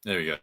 There we go.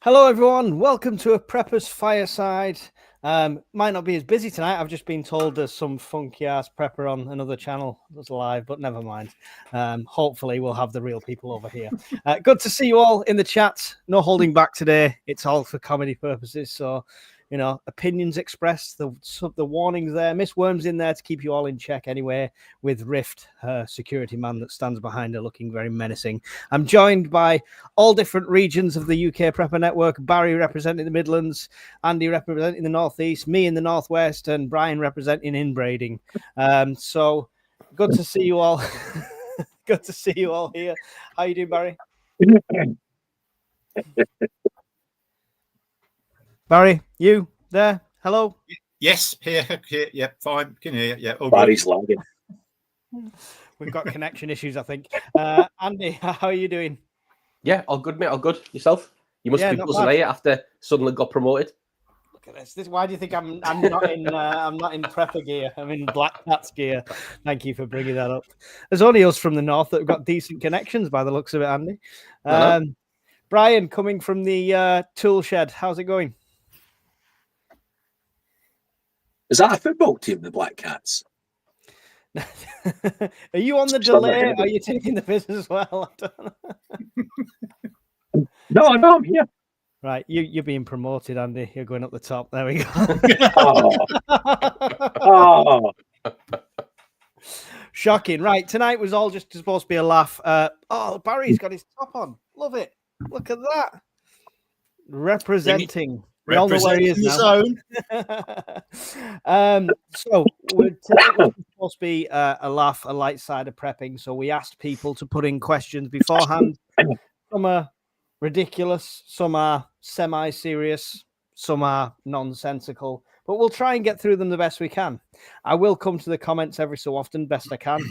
Hello, everyone. Welcome to a Prepper's Fireside. Might not be as busy tonight. I've just been told there's some funky ass prepper on another channel that's live, but never mind. Hopefully, we'll have the real people over here. Good to see you all in the chat. No holding back today. It's all for comedy purposes. So, you know, opinions expressed. The warnings there. Miss Worm's in there to keep you all in check anyway, with Rift, her security man that stands behind her looking very menacing. I'm joined by all different regions of the UK Prepper Network. Barry representing the Midlands, Andy representing the Northeast, me in the Northwest, and Brian representing inbreeding. So good to see you all. Good to see you all here. How you doing, Barry? Barry, you there? Hello? Yes, here. Yep, fine. Can hear you. Yeah, all Barry's lagging. We've got connection issues, I think. Andy, how are you doing? Yeah, all good, mate. All good. Yourself? You must be buzzing, are you, after suddenly got promoted? Look at this. Why do you think I'm not in I'm not in prepper gear? I'm in Black Cat's gear. Thank you for bringing that up. There's only us from the north that have got decent connections by the looks of it, Andy. Brian, coming from the tool shed, how's it going? Is that a football team, the Black Cats? Are you on the delay? Are you taking the piss as well? No, I'm here. Right, you're being promoted, Andy. You're going up the top. There we go. Oh. Shocking. Right, tonight was all just supposed to be a laugh. Barry's got his top on. Love it. Look at that. Representing. We all know where he is now. So tonight was supposed to be a laugh, a light side of prepping. So we asked people to put in questions beforehand. Some are ridiculous, some are semi-serious, some are nonsensical, but we'll try and get through them the best we can. I will come to the comments every so often, best I can.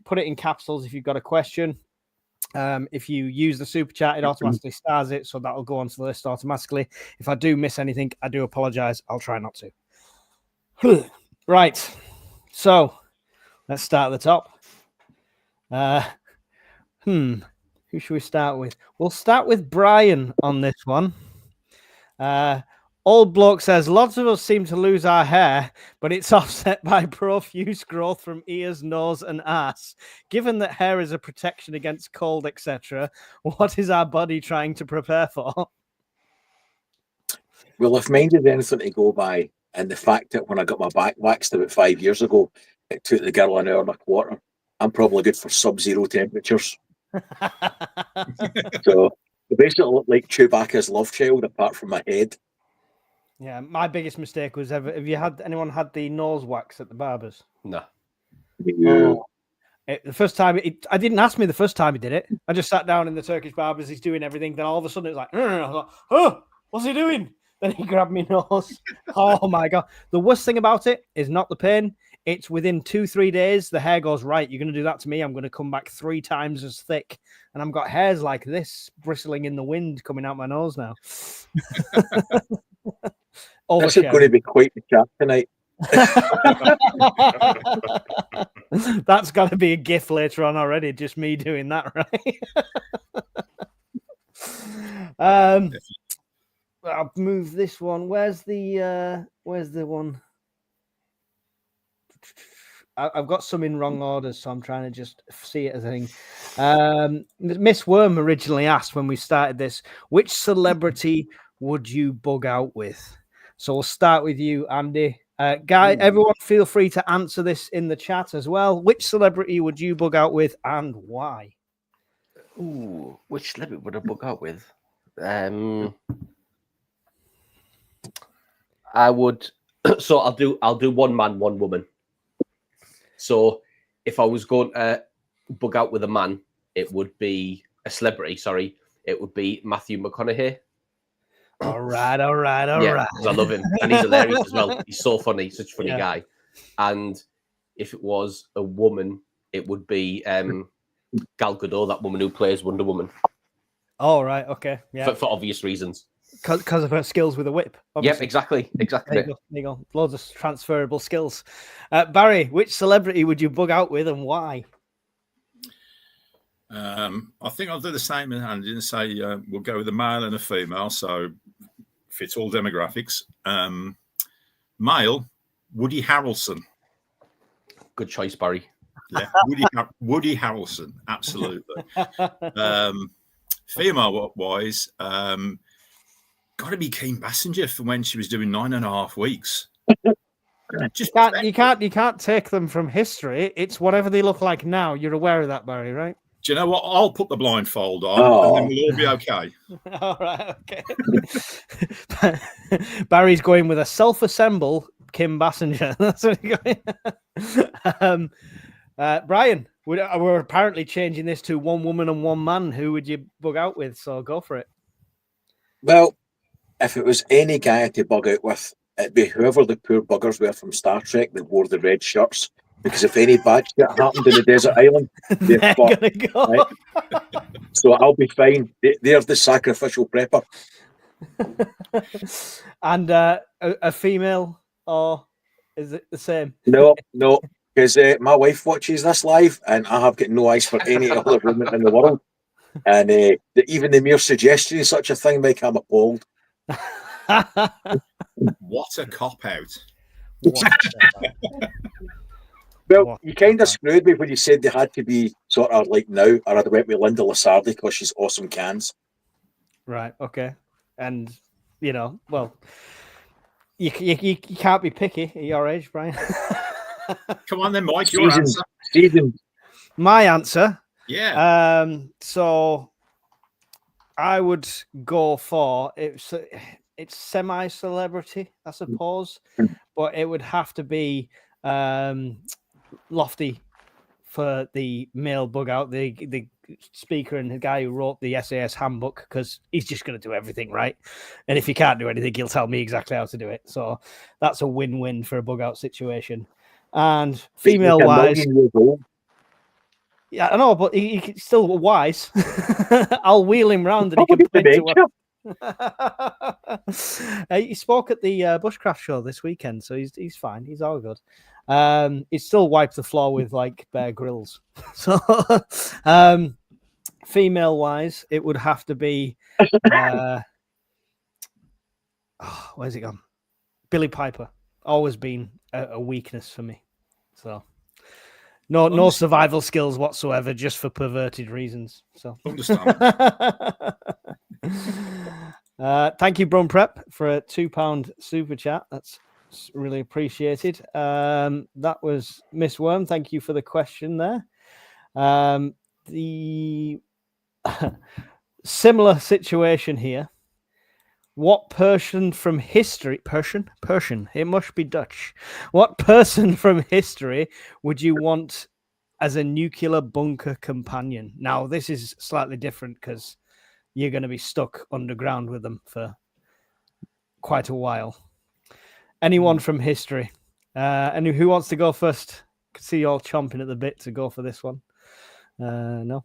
Put it in capsules if you've got a question. If you use the super chat, it automatically stars it, so that'll go onto the list automatically. If I do miss anything, I do apologize. I'll try not to. Right, so let's start at the top. Who should we start with? We'll start with Brian on this one. Old bloke says, lots of us seem to lose our hair, but it's offset by profuse growth from ears, nose, and ass. Given that hair is a protection against cold, etc., what is our body trying to prepare for? Well, if mine is anything to go by, and the fact that when I got my back waxed about 5 years ago, it took the girl an hour and a quarter, I'm probably good for sub-zero temperatures. So I basically look like Chewbacca's love child, apart from my head. Yeah, my biggest mistake was have anyone had the nose wax at the barbers? No. The first time, I didn't ask me the first time he did it. I just sat down in the Turkish barbers. He's doing everything. Then all of a sudden, it was like, I was like, oh, what's he doing? Then he grabbed me nose. Oh my God. The worst thing about it is not the pain. it's within 2-3 days, the hair goes, right, you're going to do that to me. I'm going to come back 3 times as thick. And I've got hairs like this bristling in the wind coming out my nose now. This is going to be quite the chat tonight. That's got to be a GIF later on already. Just me doing that, right? I'll move this one. Where's the one? I've got some in wrong orders, so I'm trying to just see it as a thing. Miss Worm originally asked when we started this, which celebrity would you bug out with? So we'll start with you, Andy. Everyone feel free to answer this in the chat as well. Which celebrity would you bug out with and why? Ooh, which celebrity would I bug out with? I would. So I'll do one man, one woman. So if I was going to bug out with a man, it would be a celebrity. Sorry, it would be Matthew McConaughey. All right. Because I love him and he's hilarious as well. He's so funny, such a funny guy. And if it was a woman, it would be Gal Gadot, that woman who plays Wonder Woman. Oh, right, okay, yeah, for obvious reasons. Because of her skills with a whip. Obviously. Yep, exactly. There you go. Loads of transferable skills. Barry, which celebrity would you bug out with and why? I think I'll do the same as Andy and say we'll go with a male and a female, so fits all demographics. Male, Woody Harrelson. Good choice, Barry. Yeah, Woody Harrelson, absolutely. Female-wise, got to be Kim Basinger for when she was doing 9.5 weeks. You can't take them from history. It's whatever they look like now. You're aware of that, Barry, right? Do you know what? I'll put the blindfold on, and then we'll all be okay. All right, okay. Barry's going with a self-assemble Kim Basinger. That's what he's going. Brian, we're apparently changing this to one woman and one man. Who would you bug out with? So go for it. Well, if it was any guy to bug out with, it'd be whoever the poor buggers were from Star Trek that wore the red shirts. Because if any bad shit happened in the desert island, they're gonna go. Right? So I'll be fine. There's the sacrificial prepper. And a female, or is it the same? No, because my wife watches this live, and I have got no eyes for any other woman in the world. And even the mere suggestion of such a thing, make I'm appalled. What a cop-out. Well, you kind of screwed me when you said they had to be sort of like now, or I'd went with Linda Lasardi because she's awesome cans. Right, okay. And, well, you can't be picky at your age, Brian. Come on then, Mike, your answer. My answer? Yeah. So I would go for, it's semi-celebrity, I suppose, but it would have to be Lofty for the male bug out, the speaker and the guy who wrote the SAS handbook, because he's just going to do everything right. And if he can't do anything, he'll tell me exactly how to do it. So that's a win-win for a bug out situation. And female-wise, yeah, I know, but he's still wise. I'll wheel him round and he can point to he spoke at the Bushcraft show this weekend, so he's fine. He's all good. He still wiped the floor with like Bear Grylls. So, female-wise, it would have to be where's it gone? Billie Piper. Always been a weakness for me. So. No survival skills whatsoever, just for perverted reasons. So understand. Thank you, Brum Prep, for a £2 super chat. That's really appreciated. That was Miss Worm. Thank you for the question there. The similar situation here. What person from history, Persian, it must be Dutch. What person from history would you want as a nuclear bunker companion? Now, this is slightly different because you're going to be stuck underground with them for quite a while. Anyone from history? And who wants to go first? Could see you all chomping at the bit to go for this one. No.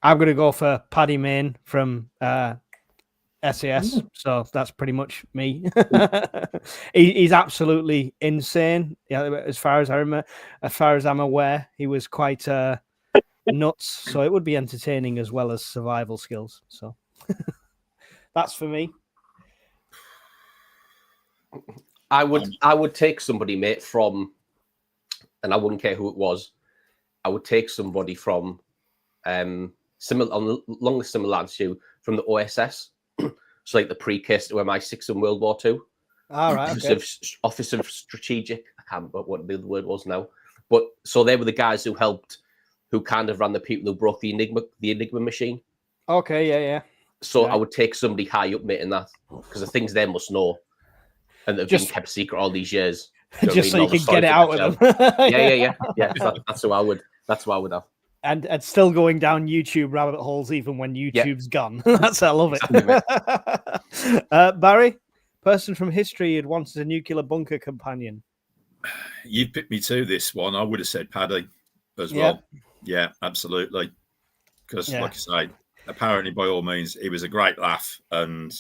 I'm going to go for Paddy Mayne from SAS. So that's pretty much me. He's absolutely insane. Yeah, as far as I'm aware, he was quite nuts. So it would be entertaining as well as survival skills. So that's for me. I would take somebody, mate, from, and I wouldn't care who it was. I would take somebody from similar along the similar lines to you from the OSS. So like the precursor to MI6 in World War II. All right. Office of Strategic. I can't remember what the word was now. But so they were the guys who kind of ran the people who broke the Enigma machine. Okay, yeah. So I would take somebody high up, mate, in that, because the things they must know and that have been kept secret all these years. Just so you can get it out of them. Yeah. That's what I would have. And still going down YouTube rabbit holes even when YouTube's gone. I love it. Exactly, Barry, person from history you'd wanted a nuclear bunker companion. You picked me to this one. I would have said Paddy as well. Yeah, absolutely. Because, like I say, apparently, by all means, he was a great laugh, and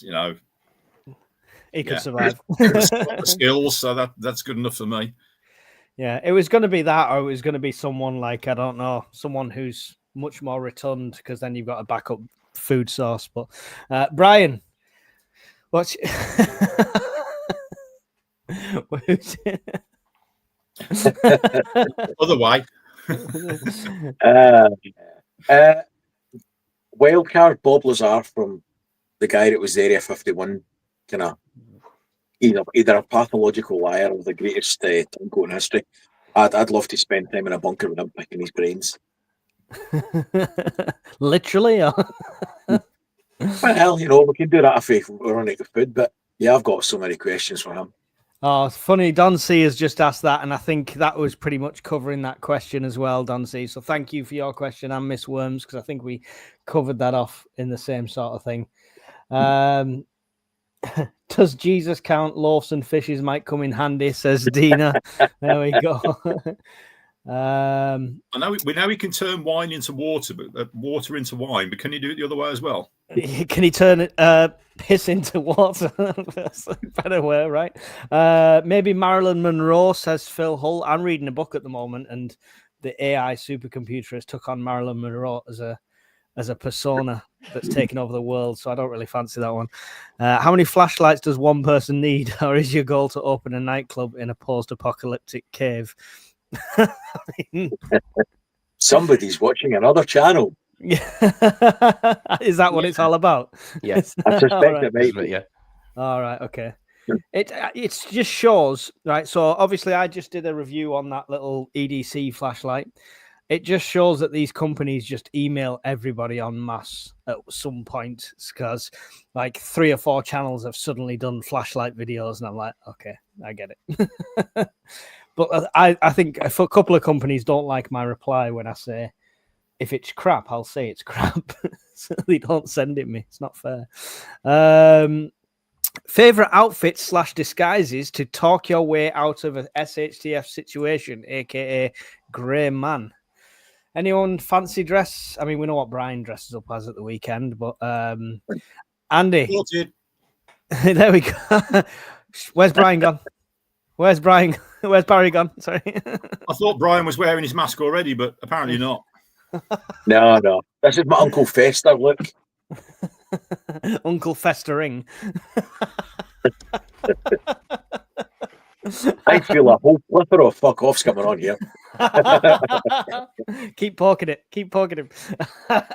he could survive. The skills, so that's good enough for me. Yeah, it was going to be that, or it was going to be someone like, I don't know, someone who's much more rotund, because then you've got a backup food source. But Brian, what's Other way. Wildcard Bob Lazar from the guy that was Area 51, kind of either a pathological liar or the greatest turncoat in history. I'd love to spend time in a bunker with him picking his brains. Literally? Well, we can do that if we're running out of food, but yeah, I've got so many questions for him. Oh, it's funny. Don C has just asked that, and I think that was pretty much covering that question as well, Don C. So thank you for your question and Miss Worms, because I think we covered that off in the same sort of thing. Does Jesus count? Loaves and fishes might come in handy, says Dina. There we go. I know we can turn wine into water, but water into wine. But can you do it the other way as well? Can he turn it piss into water? That's a better way, right? Maybe Marilyn Monroe, says Phil Hull. I'm reading a book at the moment, and the AI supercomputer has took on Marilyn Monroe as a persona that's taken over the world, so I don't really fancy that one. How many flashlights does one person need, or is your goal to open a nightclub in a post-apocalyptic cave? Somebody's watching another channel. Is that what it's all about? Yes, I suspect it might be. Yeah. All right, okay. It just shows, right? So obviously I just did a review on that little EDC flashlight. It just shows that these companies just email everybody en masse at some point, because like 3 or 4 channels have suddenly done flashlight videos, and I'm like, okay, I get it. But I think a couple of companies don't like my reply when I say, if it's crap, I'll say it's crap. So they don't send it me. It's not fair. Favorite outfits / disguises to talk your way out of a SHTF situation, aka Grey Man. Anyone fancy dress? I mean, we know what Brian dresses up as at the weekend, but Andy. There we go. Where's Brian gone? Where's Brian? Where's Barry gone? Sorry. I thought Brian was wearing his mask already, but apparently not. No. This is my Uncle Fester look. Uncle Festering. I feel a whole plethora of fuck offs coming on here. Keep poking him.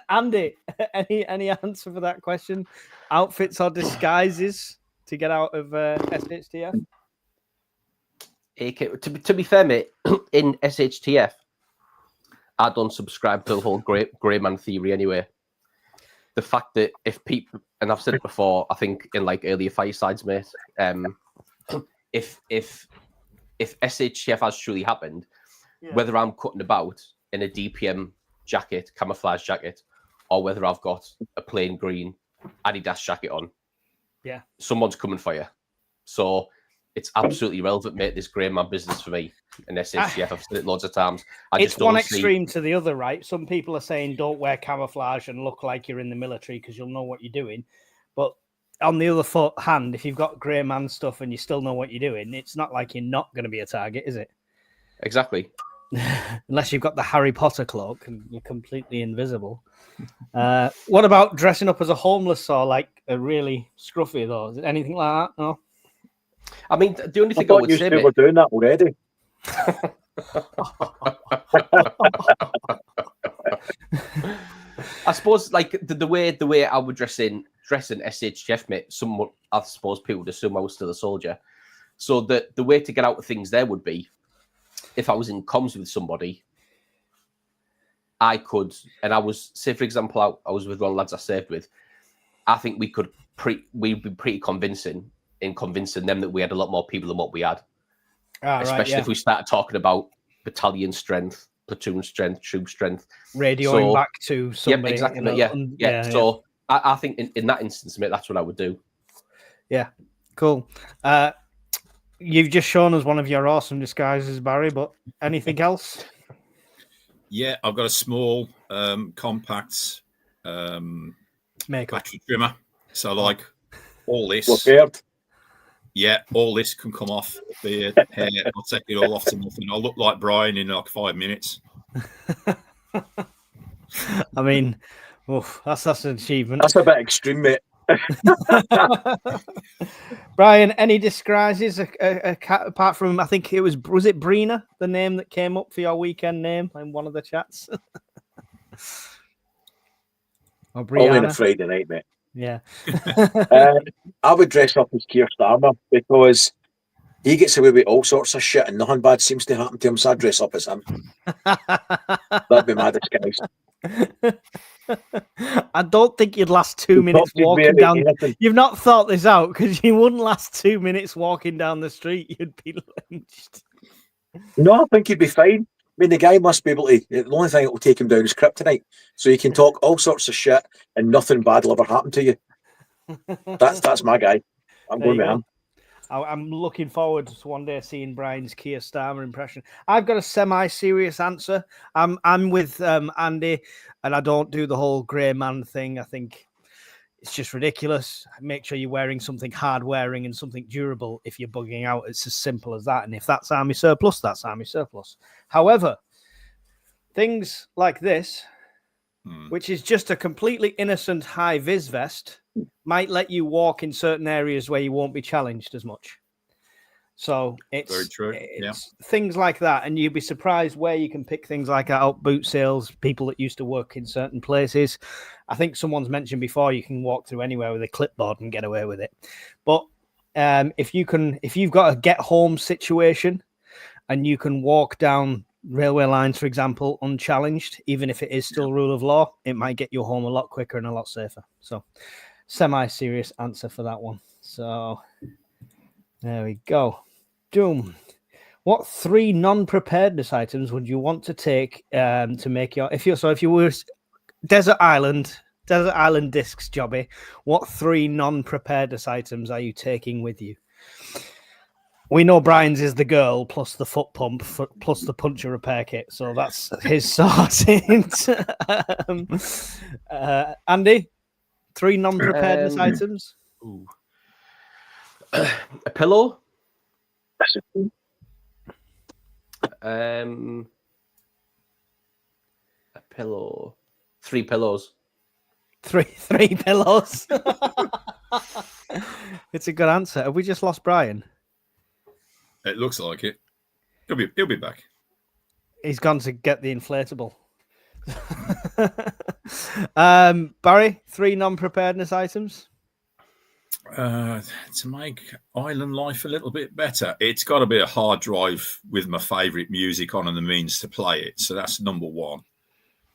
Andy, any answer for that question? Outfits or disguises to get out of SHTF? To be fair, mate, in SHTF, I don't subscribe to the whole grey man theory anyway. The fact that if people, and I've said it before, I think in like earlier firesides, mate, if SHTF has truly happened, whether I'm cutting about in a DPM jacket, camouflage jacket, or whether I've got a plain green Adidas jacket on, someone's coming for you. So it's absolutely relevant, mate, this grey man business for me. And SHGF, I've said it loads of times. It's one extreme to the other, right? Some people are saying don't wear camouflage and look like you're in the military because you'll know what you're doing. But on the other hand, if you've got grey man stuff and you still know what you're doing, it's not like you're not going to be a target, is it? Exactly. Unless you've got the Harry Potter cloak and you're completely invisible. What about dressing up as a homeless or like a really scruffy, though? Is it anything like that? No? I mean, the only thing I would say, we're doing that already. I suppose, like the way I would dress in SHGF, mate. Somewhat, I suppose people would assume I was still a soldier. So the way to get out of things there would be, if I was in comms with somebody, I could, and I was, say for example, I was with one of the lads I served with. I think we'd be pretty convincing in convincing them that we had a lot more people than what we had. Especially if we started talking about battalion strength, platoon strength, troop strength. Radioing back to somebody. Exactly. So I think in that instance, mate, that's what I would do. Yeah, cool. You've just shown us one of your awesome disguises, Barry, but anything else? Yeah, I've got a small, compact battery trimmer. So, like, all this. Yeah, all this can come off. Beard, hair, I'll take it all off to nothing. I'll look like Brian in like 5 minutes. I mean, that's an achievement. That's a bit extreme, mate. Brian, any disguises apart from, I think was it Brina, the name that came up for your weekend name in one of the chats? Or Brianna? Only on a Friday night, mate. Yeah. I would dress up as Keir Starmer because he gets away with all sorts of shit and nothing bad seems to happen to him, so I'd dress up as him. That'd be my disguise. I don't think you'd last 2 minutes walking down. You've not thought this out because you wouldn't last 2 minutes walking down the street. You'd be lynched. No, I think he'd be fine. I mean, the guy must be able to. The only thing that will take him down is kryptonite, so he can talk all sorts of shit and nothing bad will ever happen to you. That's my guy. I'm going with him. I'm looking forward to one day seeing Brian's Keir Starmer impression. I've got a semi-serious answer. I'm with Andy, and I don't do the whole grey man thing. I think it's just ridiculous. Make sure you're wearing something hard-wearing and something durable if you're bugging out. It's as simple as that. And if that's army surplus, that's army surplus. However, things like this, which is just a completely innocent high-vis vest, might let you walk in certain areas where you won't be challenged as much. So it's very true. It's things like that, and you'd be surprised where you can pick things like out boot sales, people that used to work in certain places. I think someone's mentioned before you can walk through anywhere with a clipboard and get away with it. But if you've got a get home situation and you can walk down railway lines, for example, unchallenged, even if it is still rule of law, it might get you home a lot quicker and a lot safer. So semi-serious answer for that one. So there we go. Doom. What 3 non-preparedness items would you want to take to make your if you were Desert Island discs jobby, what 3 non-preparedness items are you taking with you? We know Brian's is the girl plus the foot pump plus the puncture repair kit, so that's his sorted. Andy, 3 non-preparedness items. A pillow. A pillow. 3 pillows. 3 pillows. It's a good answer. Have we just lost Brian? It looks like it. He'll be back. He's gone to get the inflatable. Barry, 3 non-preparedness items. To make island life a little bit better, it's got to be a hard drive with my favourite music on and the means to play it. So that's number 1.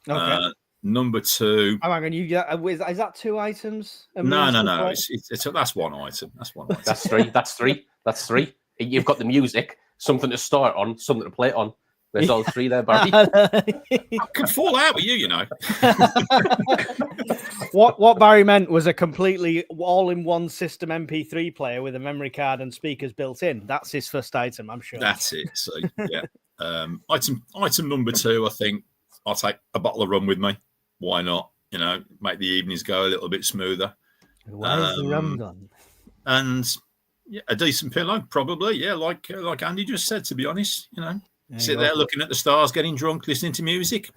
Okay. Number 2. Hang on, is that 2 items? No. That's one item. That's one item. That's three. You've got the music, something to start on, something to play it on. There's all 3 there, Barry. I can fall out with you, you know. What Barry meant was a completely all-in-one system MP3 player with a memory card and speakers built in. That's his first item, I'm sure. That's it. So yeah. Item number 2, I think I'll take a bottle of rum with me. Why not? Make the evenings go a little bit smoother. Where's the rum gone? And yeah, a decent pillow, probably. Yeah, like Andy just said. To be honest, sit there looking at the stars, getting drunk, listening to music.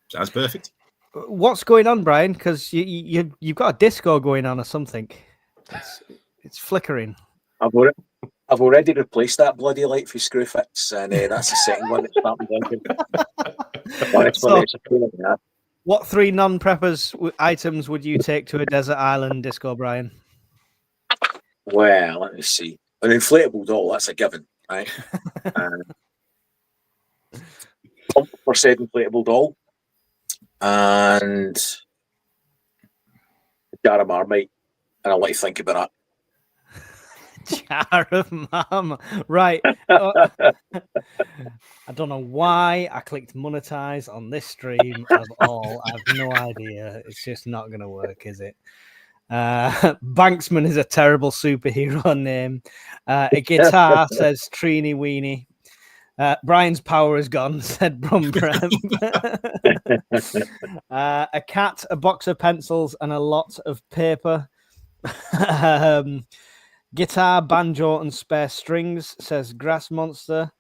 Sounds perfect. What's going on, Brian? Because you've got a disco going on or something. It's flickering. I've already replaced that bloody light for Screwfix, and that's the second one that's starting blinking. Honestly, it's a pain in the ass. What 3 non-preppers items would you take to a desert island disco, Brian? Well, let me see. An inflatable doll, that's a given, right? For said inflatable doll. And a jar of Marmite. And I'll let you think about that. Jar of Marmite. Right. I don't know why I clicked monetize on this stream of all. I have no idea. It's just not going to work, is it? Banksman is a terrible superhero name. A guitar says Trini Weenie. Brian's power is gone, said Brumbrem. A cat, a box of pencils, and a lot of paper. Guitar, banjo, and spare strings, says Grass Monster.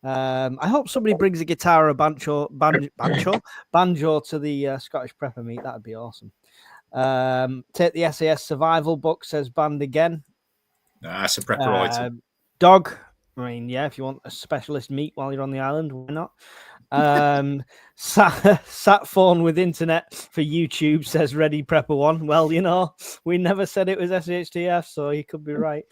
I hope somebody brings a guitar or a banjo to the Scottish Prepper meet. That'd be awesome. Take the SAS survival book, says Band again. That's a prepper item. Dog. I mean, yeah, if you want a specialist meet while you're on the island, why not? Sat phone with internet for YouTube, says Ready Prepper One. Well, we never said it was SHTF, so he could be right.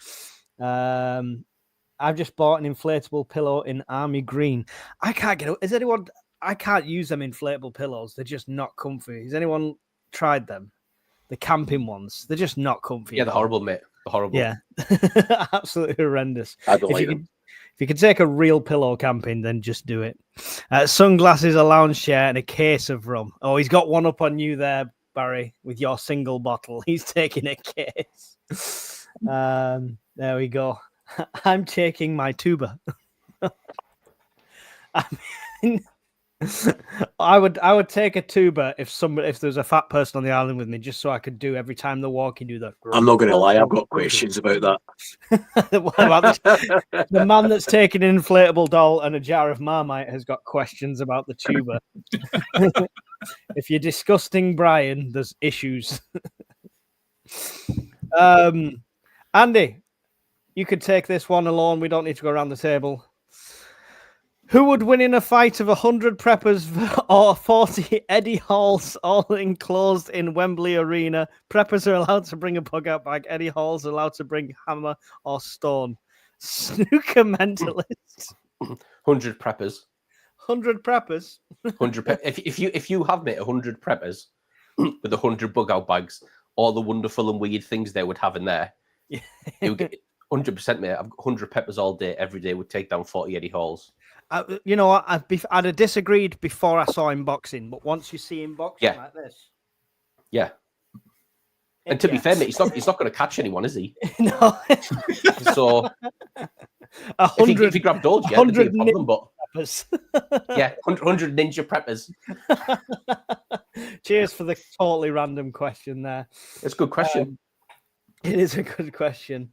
I've just bought an inflatable pillow in army green. I can't get it. Is anyone? I can't use them inflatable pillows. They're just not comfy. Has anyone tried them? The camping ones. They're just not comfy. Yeah, they're horrible, mate. They're horrible. Yeah, absolutely horrendous. I don't like them. If you can take a real pillow camping, then just do it. Sunglasses, a lounge chair, and a case of rum. Oh, he's got one up on you there, Barry, with your single bottle. He's taking a case. There we go. I'm taking my tuba. I mean, I would take a tuba if there's a fat person on the island with me, just so I could do every time they're walking, do that. I'm not going to lie, I've got questions about that. What about the man that's taking an inflatable doll and a jar of Marmite has got questions about the tuba. If you're disgusting, Brian, there's issues. Andy, you could take this one alone. We don't need to go around the table. Who would win in a fight of 100 preppers or 40 Eddie Halls, all enclosed in Wembley Arena? Preppers are allowed to bring a bug-out bag. Eddie Halls are allowed to bring hammer or stone. Snooker mentalist. 100 preppers. 100 preppers. 100. If you have, mate, 100 preppers with 100 bug-out bags, all the wonderful and weird things they would have in there, it would get 100%, mate. 100 peppers all day, every day would take down 40 Eddie Halls. I'd have disagreed before I saw him boxing, but once you see him boxing like this, and to be fair, mate, he's not going to catch anyone, is he? No. So if he grabbed Dolge, yeah, it'd be a problem, but yeah, 100 ninja preppers. Cheers for the totally random question there. It's a good question. It is a good question.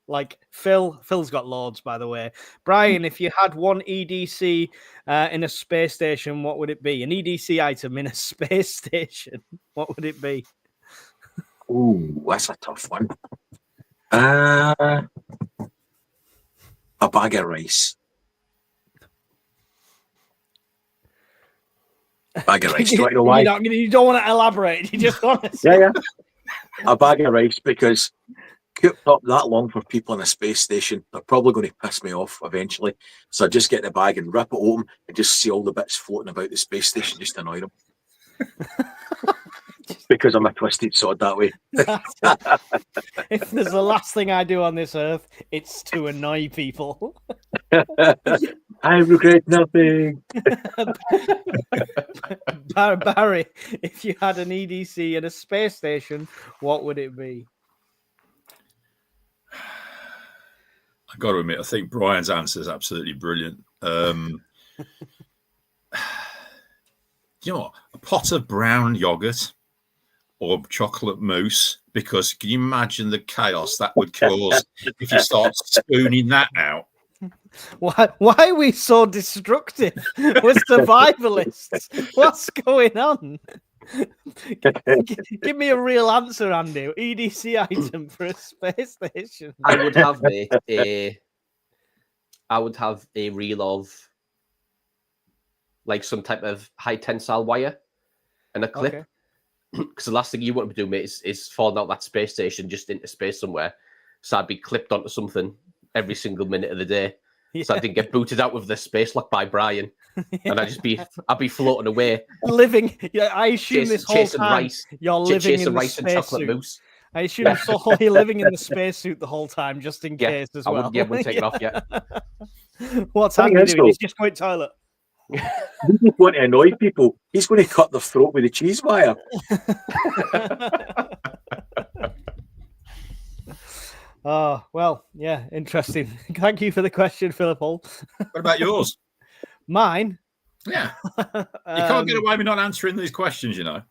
Like Phil's got loads, by the way. Brian, if you had one EDC in a space station, what would it be? An EDC item in a space station, what would it be? Ooh, that's a tough one. A bag of rice. Bag of rice. Do you know why? You don't want to elaborate. You just want to say. Yeah. A bag of rice, because cooped up that long for people in a space station, they're probably going to piss me off eventually. So I just get the bag and rip it open and just see all the bits floating about the space station, just to annoy them. Because I'm a twisted sod that way. If there's the last thing I do on this earth, it's to annoy people. I regret nothing. Barry, if you had an EDC and a space station, what would it be? I've got to admit, I think Brian's answer is absolutely brilliant. You know what? A pot of brown yogurt or chocolate mousse, because can you imagine the chaos that would cause if you start spooning that out? Why are we so destructive? We're survivalists. What's going on? Give me a real answer, Andy. EDC item for a space station. I would have a reel of like some type of high tensile wire and a clip. Okay. Because the last thing you want to do, mate, is falling out that space station just into space somewhere. So I'd be clipped onto something every single minute of the day. Yeah. So I didn't get booted out with the space lock by Brian. Yeah. And I'd be floating away. Living, yeah, I assume this whole time you're living in the spacesuit. Mousse. I assume you're living in the spacesuit the whole time, just in case as well. I wouldn't take it off yet. What's Andy doing? He's just going to toilet. He just want to annoy people. He's going to cut their throat with a cheese wire. Oh, well, yeah, interesting. Thank you for the question, Philip Hull. What about yours? Mine? Yeah. You can't get away with not answering these questions, you know.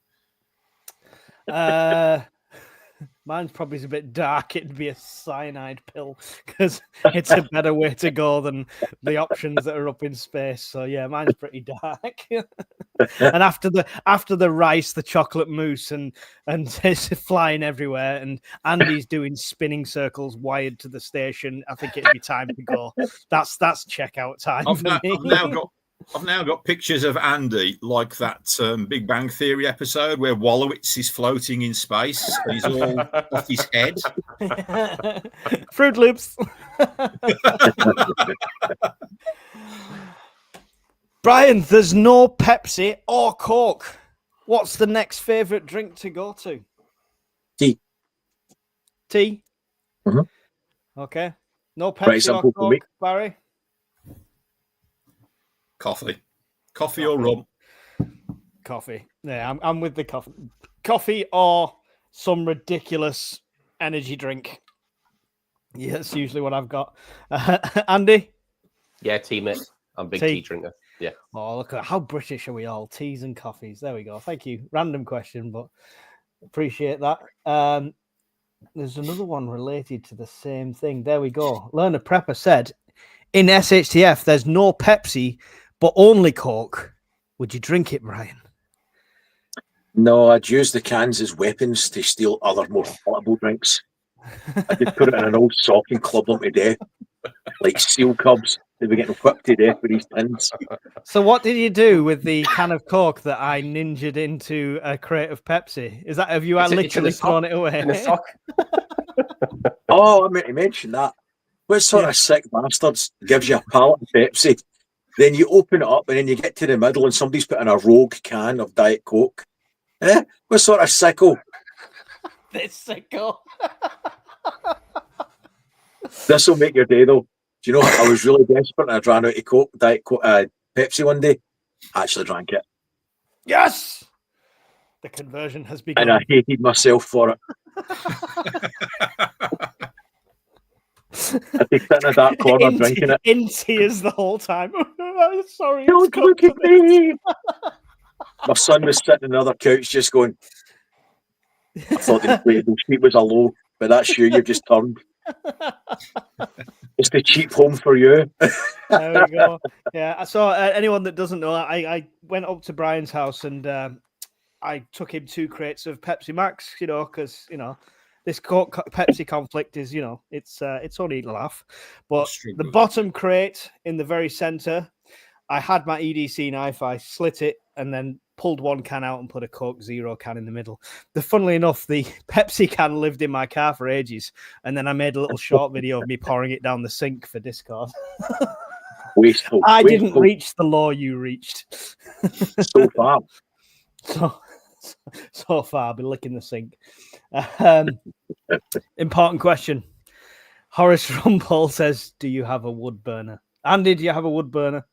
Mine's probably a bit dark. It'd be a cyanide pill because it's a better way to go than the options that are up in space. So yeah, mine's pretty dark. And after the rice, the chocolate mousse, and it's flying everywhere, and Andy's doing spinning circles wired to the station, I think it'd be time to go. That's checkout time for me. I've now got pictures of Andy like that Big Bang Theory episode where Wallowitz is floating in space. And he's all off his head. Fruit Loops. Brian, there's no Pepsi or Coke. What's the next favourite drink to go to? Tea. Tea? Mm-hmm. Okay. No Pepsi or Coke, Barry? Coffee or rum? Coffee. Yeah, I'm with the coffee. Coffee or some ridiculous energy drink. Yeah, that's usually what I've got. Andy? Yeah, tea, mate. I'm a big tea drinker. Yeah. Oh, look at how British are we all? Teas and coffees. There we go. Thank you. Random question, but appreciate that. There's another one related to the same thing. There we go. Learner Prepper said, in SHTF, there's no Pepsi, but only Coke. Would you drink it, Brian? No, I'd use the cans as weapons to steal other more palatable drinks. I could put it in an old sock and club them to death, like seal cubs. They'd be getting whipped to death with these tins. So what did you do with the can of Coke that I ninjaed into a crate of Pepsi? Is that, have you literally thrown it away? In a sock. Oh, I meant to mention that. What sort of sick bastards gives you a pallet of Pepsi? Then you open it up and then you get to the middle and somebody's put in a rogue can of Diet Coke. What sort of sicko? This sicko. This will make your day though. Do you know, I was really desperate and I ran out of Diet Coke, Pepsi one day. I actually drank it. Yes! The conversion has begun. And I hated myself for it. I'd be sitting in that corner drinking it. In tears the whole time. Sorry. Don't look at me. My son was sitting on another couch just going, I thought the inflatable sheet was a low, but that's you've just turned. It's the cheap home for you. There we go. Yeah, so anyone that doesn't know, I went up to Brian's house and I took him 2 crates of Pepsi Max, because, this Coke Pepsi conflict is, it's only a laugh. But the bottom crate in the very center, I had my EDC knife, I slit it and then pulled one can out and put a Coke Zero can in the middle. Funnily enough, the Pepsi can lived in my car for ages. And then I made a little short video of me pouring it down the sink for Discord. Wasteful. I didn't reach the law you reached. So far. So far, I've been licking the sink. Important question. Horace Rumpole says, do you have a wood burner? Andy, do you have a wood burner?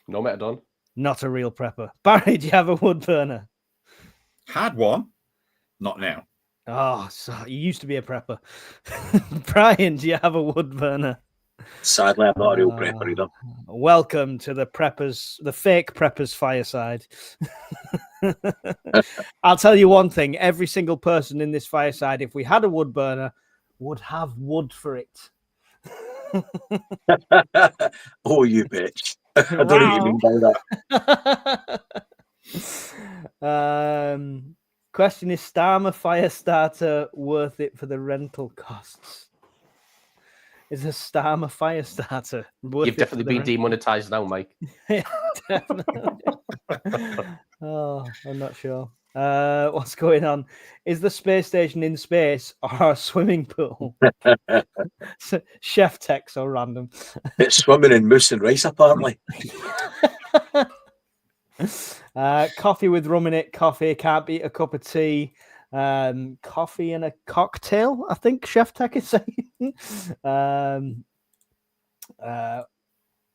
No, mate, I don't. Not a real prepper. Barry, do you have a wood burner? Had one, not now. Oh, so you used to be a prepper. Brian, do you have a wood burner? Sadly, I'm not a real prepper either. Welcome to the fake preppers fireside. I'll tell you one thing. Every single person in this fireside, if we had a wood burner, would have wood for it. Oh, you bitch. I don't know what you mean by that. Question is, Starmer Firestarter worth it for the rental costs? Is a Starmer Firestarter worth You've definitely been demonetized now, Mike. Definitely. Oh, I'm not sure. What's going on? Is the space station in space or a swimming pool? Chef text or random? It's swimming in mousse and rice, apparently. Coffee with rum in it. Coffee can't beat a cup of tea. Coffee and a cocktail, I think Chef Tech is saying.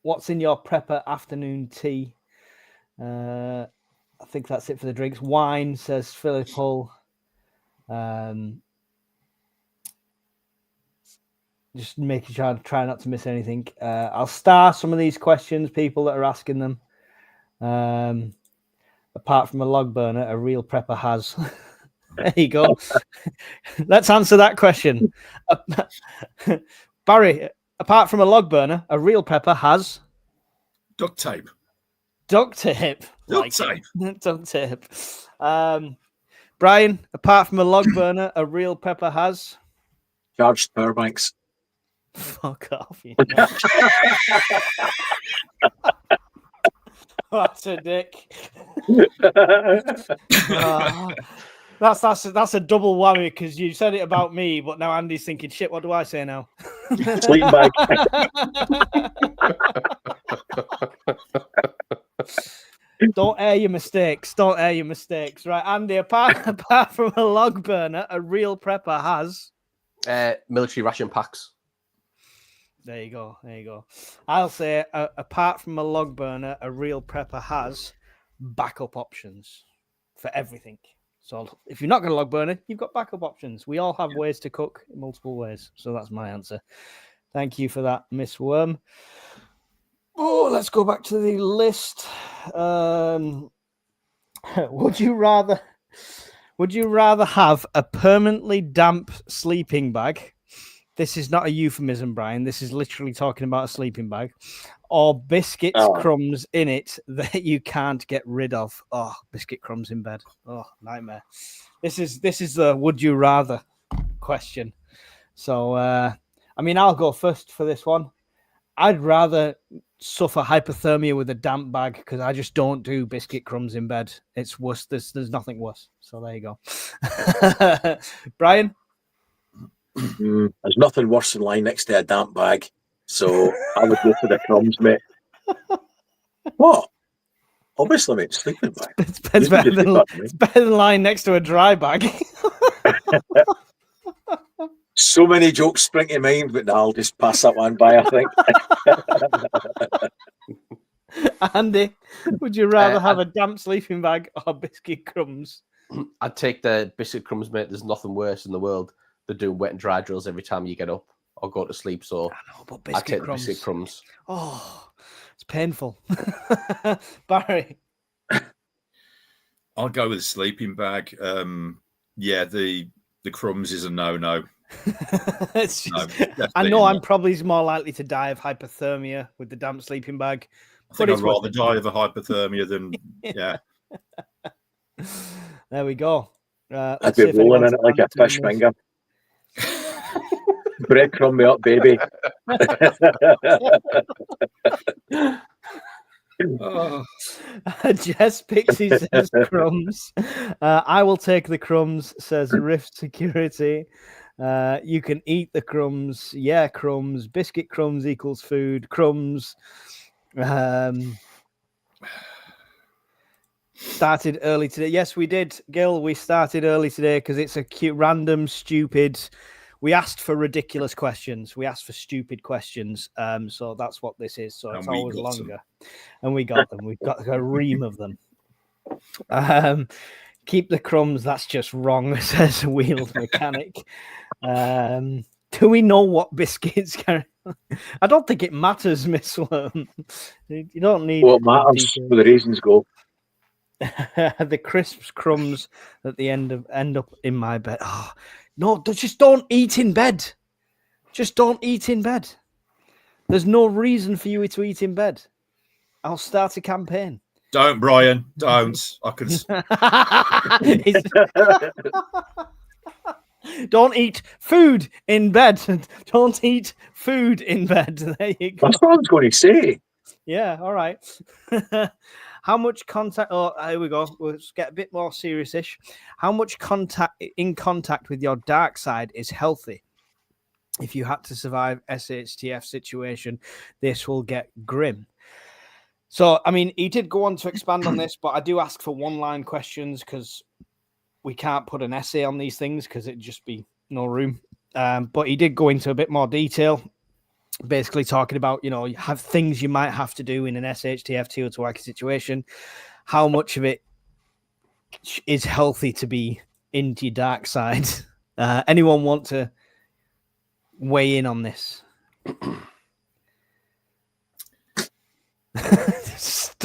What's in your prepper afternoon tea? I think that's it for the drinks. Wine, says Philip Hull. Just making sure I try not to miss anything. I'll star some of these questions, people that are asking them. Apart from a log burner, a real prepper has. There you go. Let's answer that question. Barry, apart from a log burner, a real prepper has Duct tape. Duct tape. Duct tape. Duct tape. Brian, apart from a log burner, a real prepper has Charged power banks. Fuck off. You That's a dick. That's a double whammy because you said it about me, but now Andy's thinking, shit, what do I say now? Sleeping bag. Don't air your mistakes. Don't air your mistakes. Right, Andy, apart from a log burner, a real prepper has military ration packs. There you go. There you go. I'll say, apart from a log burner, a real prepper has backup options for everything. So if you're not going to log burner, you've got backup options. We all have ways to cook in multiple ways. So that's my answer. Thank you for that, Miss Worm. Oh, let's go back to the list. Would you rather have a permanently damp sleeping bag? This is not a euphemism, Brian. This is literally talking about a sleeping bag, or biscuits crumbs in it that you can't get rid of. Oh, biscuit crumbs in bed. Oh, nightmare. This is the would you rather question. So, I mean, I'll go first for this one. I'd rather suffer hypothermia with a damp bag because I just don't do biscuit crumbs in bed. It's worse. There's nothing worse. So there you go. Brian? There's nothing worse than lying next to a damp bag. So I would go for the crumbs, mate. What? Obviously, mate, sleeping bag. It's better than lying next to a dry bag. So many jokes spring to mind, but I'll just pass that one by, I think. Andy, would you rather have a damp sleeping bag or biscuit crumbs? I'd take the biscuit crumbs, mate. There's nothing worse in the world than doing wet and dry drills every time you get up or go to sleep. So I'd take the biscuit crumbs. Oh, it's painful. Barry? I'll go with a sleeping bag. Yeah, the crumbs is a no-no. I know I'm probably more likely to die of hypothermia with the damp sleeping bag. I think I'd rather die of a hypothermia than yeah. There we go. I'd be rolling in it like a fish finger. Breadcrumb me up, baby. Jess Pixie says crumbs. I will take the crumbs, says Rift Security. You can eat the crumbs. Yeah, crumbs. Biscuit crumbs equals food. Crumbs. Started early today. Yes, we did, Gil. We started early today because it's a cute, random, stupid. we asked for ridiculous questions. We asked for stupid questions. So that's what this is. So it's always longer. And we got them. We've got a ream of them. Keep the crumbs. That's just wrong, says Wheels Mechanic. Do we know what biscuits carry? I don't think it matters, Miss Worm. You don't need. What matters where the raisins go. The crisps crumbs at the end up in my bed. Oh, no, just don't eat in bed. Just don't eat in bed. There's no reason for you to eat in bed. I'll start a campaign. Don't, Brian. Don't. I can. Don't eat food in bed. Don't eat food in bed. There you go. That's what I was going to say. Yeah, all right. How much contact? Oh, here we go. Let's get a bit more serious-ish. How much contact with your dark side is healthy? If you had to survive SHTF situation, this will get grim. So, I mean, he did go on to expand on this, but I do ask for one-line questions because we can't put an essay on these things because it'd just be no room. But he did go into a bit more detail, basically talking about, you have things you might have to do in an SHTF Teotihuacan situation. How much of it is healthy to be into your dark side? Anyone want to weigh in on this?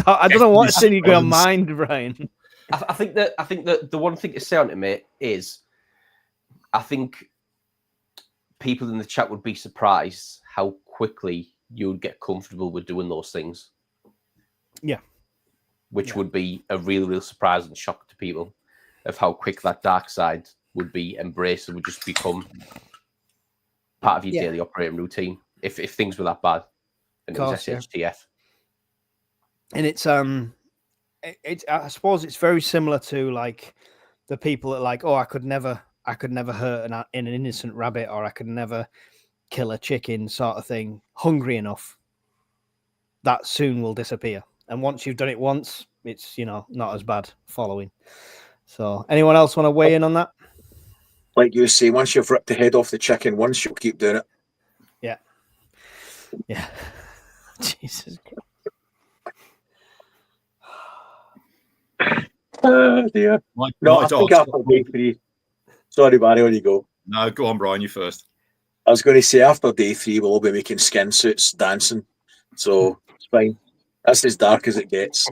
I don't know what's in your mind, Brian. I think that the one thing to say on it, mate, is I think people in the chat would be surprised how quickly you would get comfortable with doing those things. Yeah. Which would be a real surprise and shock to people of how quick that dark side would be embraced and would just become part of your daily operating routine if things were that bad and it was SHTF. And it's I suppose it's very similar to like the people that like, oh, I could never hurt an innocent rabbit, or I could never kill a chicken, sort of thing. Hungry enough, that soon will disappear. And once you've done it once, it's not as bad following. So, anyone else want to weigh in on that? Like you say, once you've ripped the head off the chicken once, you'll keep doing it. Yeah. Jesus Christ. Oh dear. I think after day 3. Sorry, Barry, on you go. No, go on, Brian, you first. I was going to say after day 3, we'll all be making skin suits dancing. So it's fine. That's as dark as it gets.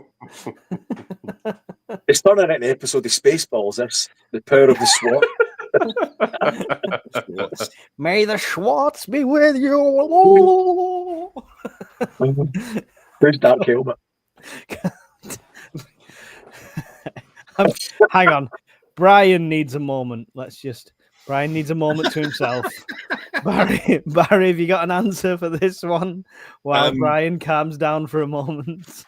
It's turning into an episode of Spaceballs. That's the power of the SWAT. May the Schwartz be with you. Who's Dark Helmet? Hang on. Brian needs a moment. Brian needs a moment to himself. Barry, have you got an answer for this one while Brian calms down for a moment?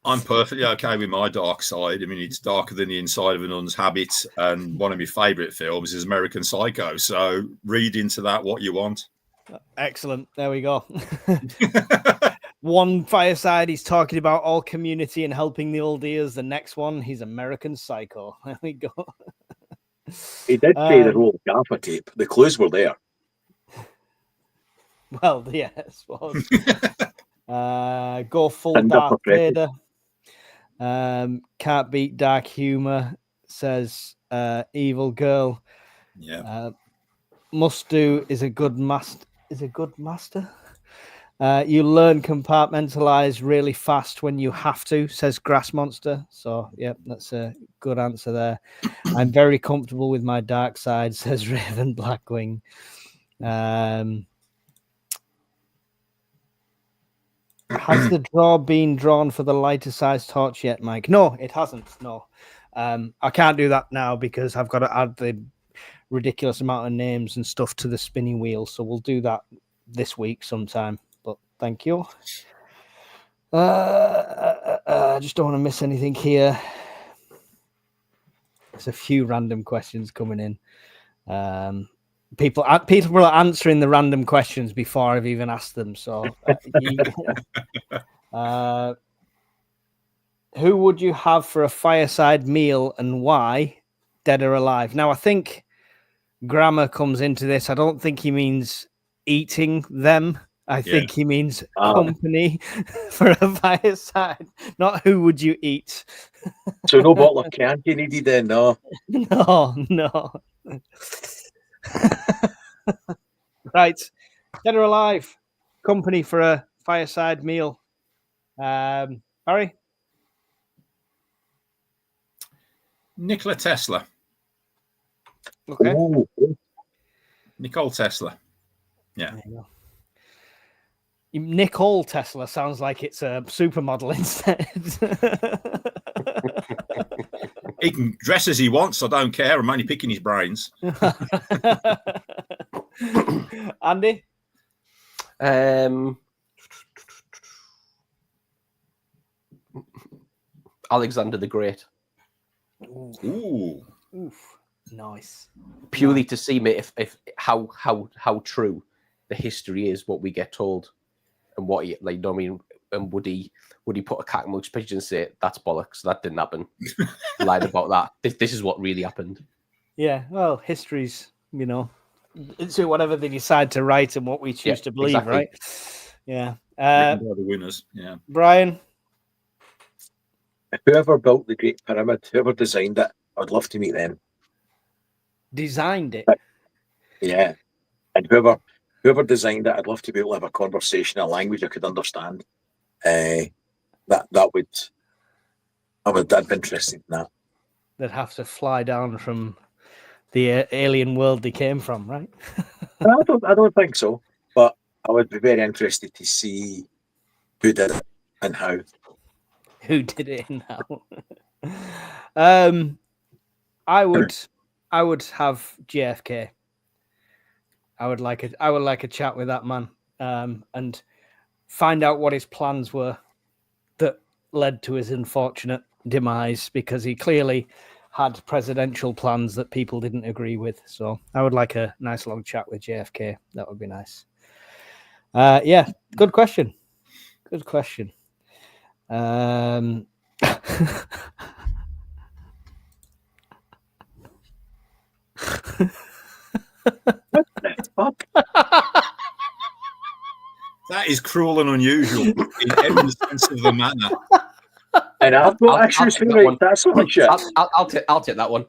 I'm perfectly okay with my dark side. I mean, it's darker than the inside of a nun's habit, and one of my favourite films is American Psycho. So read into that what you want. Excellent. There we go. One fireside, he's talking about all community and helping the old ears. The next one, he's American Psycho. There we go. He did play the role of gaffer tape. The clues were there. Well, yes. Go full Darth Vader. Can't beat dark humor, says Evil Girl. Yeah. Must do is a good master. You learn compartmentalize really fast when you have to, says Grass Monster. So, yep, that's a good answer there. I'm very comfortable with my dark side, says Raven Blackwing. Has the draw been drawn for the lighter size torch yet, Mike? No, it hasn't. No. I can't do that now because I've got to add the ridiculous amount of names and stuff to the spinning wheel. So we'll do that this week sometime. But thank you. I just don't want to miss anything here. There's a few random questions coming in. People are answering the random questions before I've even asked them. So, who would you have for a fireside meal and why, dead or alive? Now, I think grammar comes into this. I don't think he means eating them. I think he means company for a fireside, not who would you eat. So no bottle of Chianti needed then, no. No. Right. Dead or alive. Company for a fireside meal. Harry? Nikola Tesla. Okay. Ooh. Nicole Tesla. Yeah. Nicole Tesla sounds like it's a supermodel instead. He can dress as he wants. I don't care. I'm only picking his brains. Andy? Alexander the Great. Ooh. Oof. Nice. Purely to see me if how true the history is, what we get told, and what he like. I mean, and would he put a cat amongst pigeons and say that's bollocks? That didn't happen. Lied about that. This is what really happened. Yeah. Well, history's it's whatever they decide to write and what we choose to believe, exactly. Right? Yeah. The winners. Yeah. Brian. Whoever built the Great Pyramid, whoever designed it, I'd love to meet them. Designed it? Yeah. And whoever designed it, I'd love to be able to have a conversation, a language I could understand. I'd be interested in that. They'd have to fly down from the alien world they came from, right? I don't think so, but I would be very interested to see who did it and how. Who did it and how? I would have JFK. I would like a chat with that man and find out what his plans were that led to his unfortunate demise, because he clearly had presidential plans that people didn't agree with. So I would like a nice long chat with JFK. That would be nice. Yeah, good question. Good question. That is cruel and unusual in every sense of the manner. And I've got issues with it. That's what shit. I'll take that one.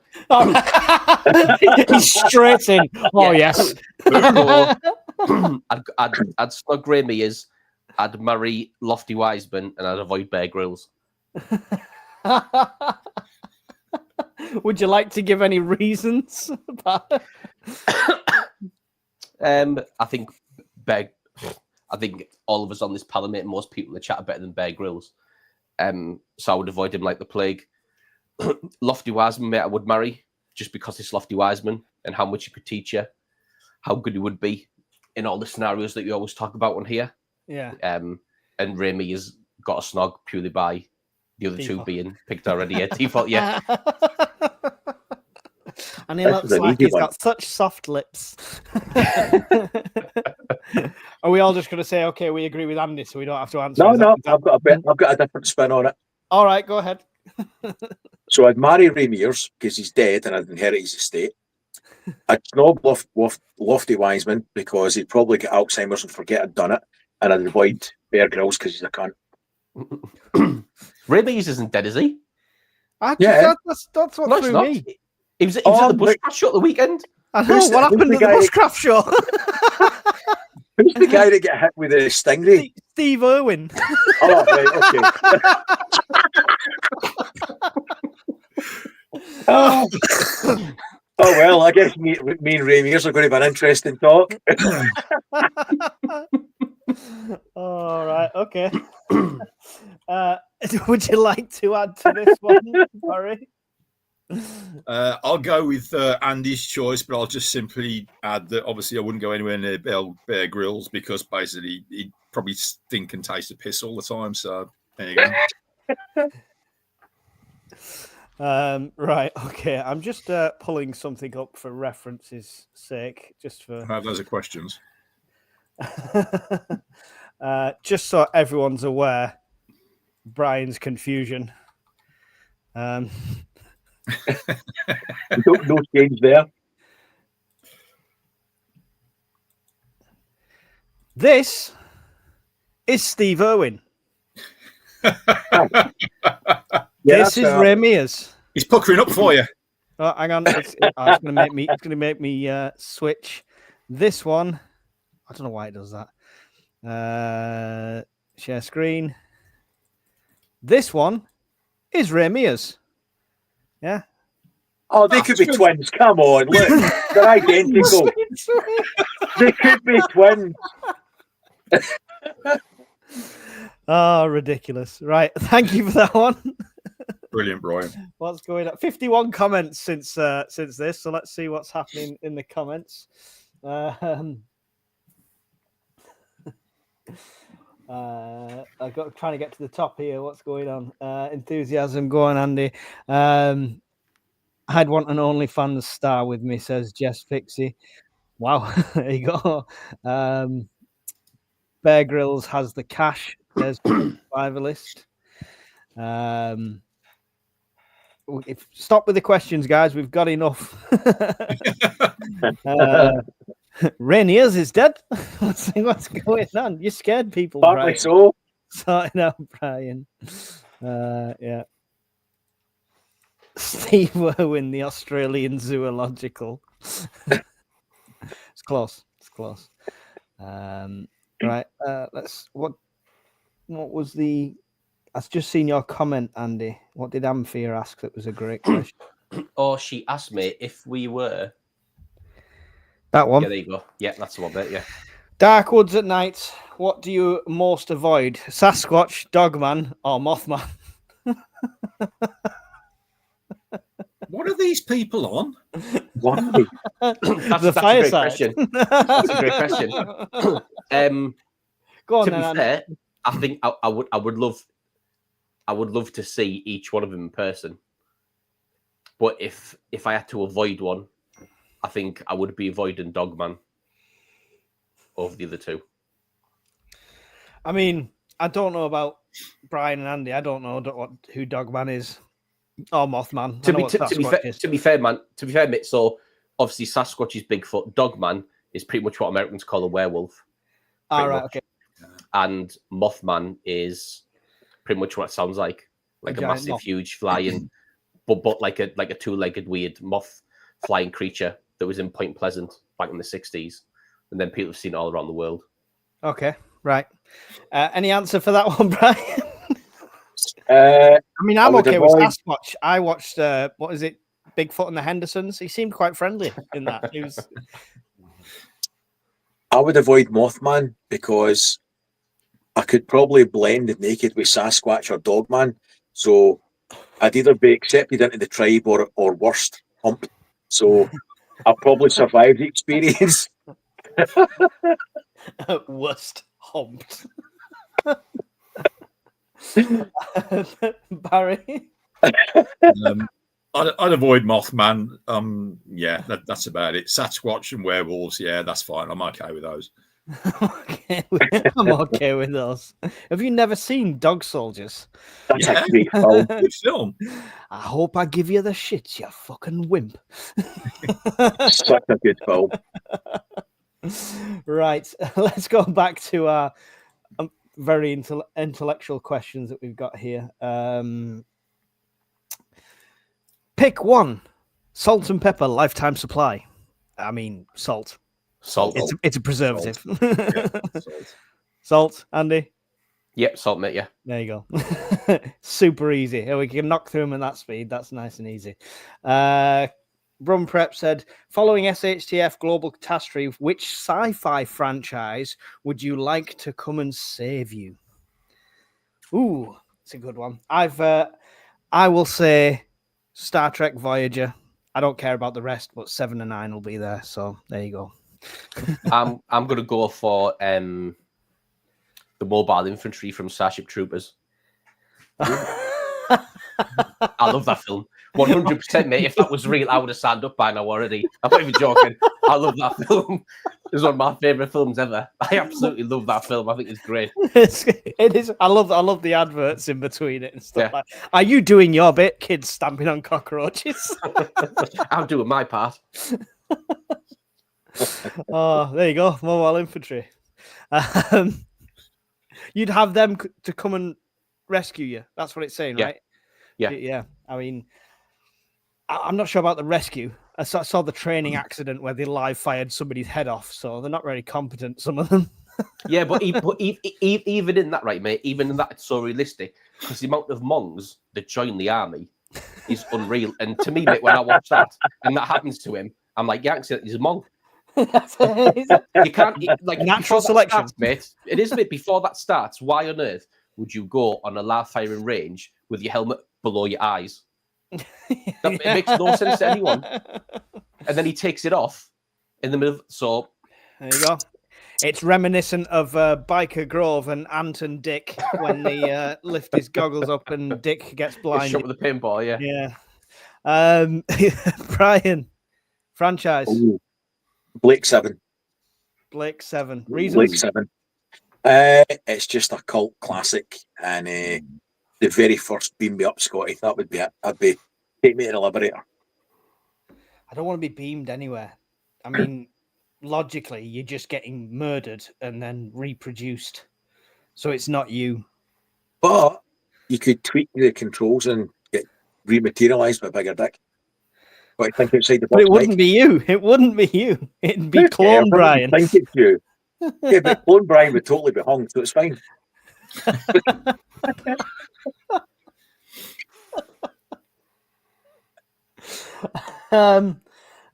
He's straight in. Oh yes. I'd snug Grammy is. I'd marry Lofty Wiseman and I'd avoid Bear Grylls. Would you like to give any reasons? I think all of us on this panel, mate, most people in the chat are better than Bear Grylls. So I would avoid him like the plague. Lofty Wiseman, mate, I would marry just because it's Lofty Wiseman and how much he could teach you, how good he would be in all the scenarios that you always talk about on here. Yeah. And Remy has got a snog purely by the other two being picked already at default. Yeah. And he looks like he's got such soft lips. Are we all just going to say, okay, we agree with Andy, so we don't have to answer? No, I've got a different spin on it. All right, go ahead. So I'd marry Ray Mears because he's dead and I'd inherit his estate. I'd snob Lofty Wiseman because he'd probably get Alzheimer's and forget I'd done it. And I'd avoid Bear Grylls because he's a cunt. Ray Mears isn't dead, is he? That's what threw me. He was at the Bushcraft show at the weekend. I know. What happened at the Bushcraft show? Who's the guy that get hit with a stingray? Steve Irwin. Oh, right, okay. Oh, well, I guess me and Ray Mears are going to have an interesting talk. All right, okay. Would you like to add to this one, Barry? I'll go with Andy's choice, but I'll just simply add that obviously I wouldn't go anywhere near Bear Grylls because basically he'd probably stink and taste of piss all the time. So there you go. Right, okay. I'm just pulling something up for reference's sake, just for. Those are questions. Just so everyone's aware, Brian's confusion. No change there. This is Steve Irwin. This is Ray Mears. He's puckering up for you. Oh, hang on. It's going to make me switch. This one. I don't know why it does that. Share screen. This one is Ray Mears. Yeah. Oh, they could be twins. Come on, look. They're identical. They could be twins. Oh, ridiculous. Right. Thank you for that one. Brilliant, Brian. What's going on? 51 comments since this. So let's see what's happening in the comments. I've got trying to get to the top here. What's going on? Enthusiasm, go on, Andy. I'd want an OnlyFans star with me, says Jess Pixie. Wow, there you go. Bear Grylls has the cash. There's survivalist. Stop with the questions, guys. We've got enough. Rainiers is dead. What's going on? You scared people, Partly Brian. so. Sorting out, Brian. Yeah. Steve Irwin, the Australian zoological. It's close. It's close. Right. What was the? I've just seen your comment, Andy. What did Amphia ask? That was a great question. Oh, she asked me if we were. That one. Yeah, there you go. Yeah, that's the one bit. Yeah. Dark woods at night. What do you most avoid? Sasquatch, Dogman, or Mothman? What are these people on? Why? That's The a great fireside. question. That's a great question. Go on, To then, be fair, I think I would love to see each one of them in person. But if I had to avoid one, I think I would be avoiding Dogman over the other two. I mean, I don't know about Brian and Andy. I don't know who Dogman is or Mothman. To be fair, mate. So obviously Sasquatch is Bigfoot. Dogman is pretty much what Americans call a werewolf. All right, okay. And Mothman is pretty much what it sounds like a massive, moth. huge flying, but like a two-legged weird moth flying creature that was in Point Pleasant back in the 60s, and then people have seen it all around the world. Okay, right. Any answer for that one, Brian? I I mean, I'm okay with Sasquatch. I watched what is it, Bigfoot and the Hendersons. He seemed quite friendly in that. He was. I would avoid Mothman because I could probably blend naked with Sasquatch or Dogman. So I'd either be accepted into the tribe or worst, humped. So I'll probably survive the experience. Worst humped. Barry? I'd avoid Mothman. Yeah, that's about it. Sasquatch and werewolves, yeah, that's fine. I'm okay with those. I'm okay with those. Have you never seen Dog Soldiers? That's a great film. Good film. I hope I give you the shit, you fucking wimp. Such a good film. Right, let's go back to our very intellectual questions that we've got here. Pick one. Salt and pepper, lifetime supply. I mean, salt. Salt. It's a preservative. Yeah, Salt, Andy? Yep, salt, mate, yeah. There you go. Super easy. Here we can knock through them at that speed. That's nice and easy. Brum Prep said, following SHTF Global Catastrophe, which sci-fi franchise would you like to come and save you? Ooh, it's a good one. I will say Star Trek Voyager. I don't care about the rest, but 7 and 9 will be there. So there you go. I'm gonna go for the mobile infantry from Starship Troopers. I love that film. 100%, mate. If that was real, I would have signed up by now already. I'm not even joking. I love that film. It's one of my favorite films ever. I absolutely love that film. I think it's great. It is. I love the adverts in between it and stuff. Yeah. Like, are you doing your bit, kids stamping on cockroaches? I'm doing my part. Oh, there you go. Mobile infantry. You'd have them to come and rescue you. That's what it's saying, Yeah. right? Yeah. Yeah. I mean, I'm not sure about the rescue. I saw the training accident where they live fired somebody's head off, so they're not very competent, some of them. Yeah, but even in that, right, mate, even in that, it's so realistic because the amount of Mongs that join the army is unreal. And to me, mate, when I watch that and that happens to him, I'm like, yeah, he's a Mong. You can't, like, Natural before that selection. starts, mate. It is, mate. Before that starts, why on earth would you go on a live firing range with your helmet below your eyes? It makes no sense to anyone. And then he takes it off in the middle. So there you go. It's reminiscent of Biker Grove and Ant and Dick when they lift his goggles up and Dick gets blinded. shot with a pinball, yeah. Brian, franchise. Ooh. Blake 7. Blake 7. Blake Reasons? 7. It's just a cult classic, and the very first Beam Me Up, Scotty. That would be it. I'd be take me to the Liberator. I don't want to be beamed anywhere. I mean, logically, you're just getting murdered and then reproduced. So it's not you. But you could tweak the controls and get rematerialized by a bigger dick. But I think outside the box. But it wouldn't be you. It wouldn't be you. It'd be Clone Brian. I think it's you. Yeah, but Clone Brian would totally be hung, so it's fine.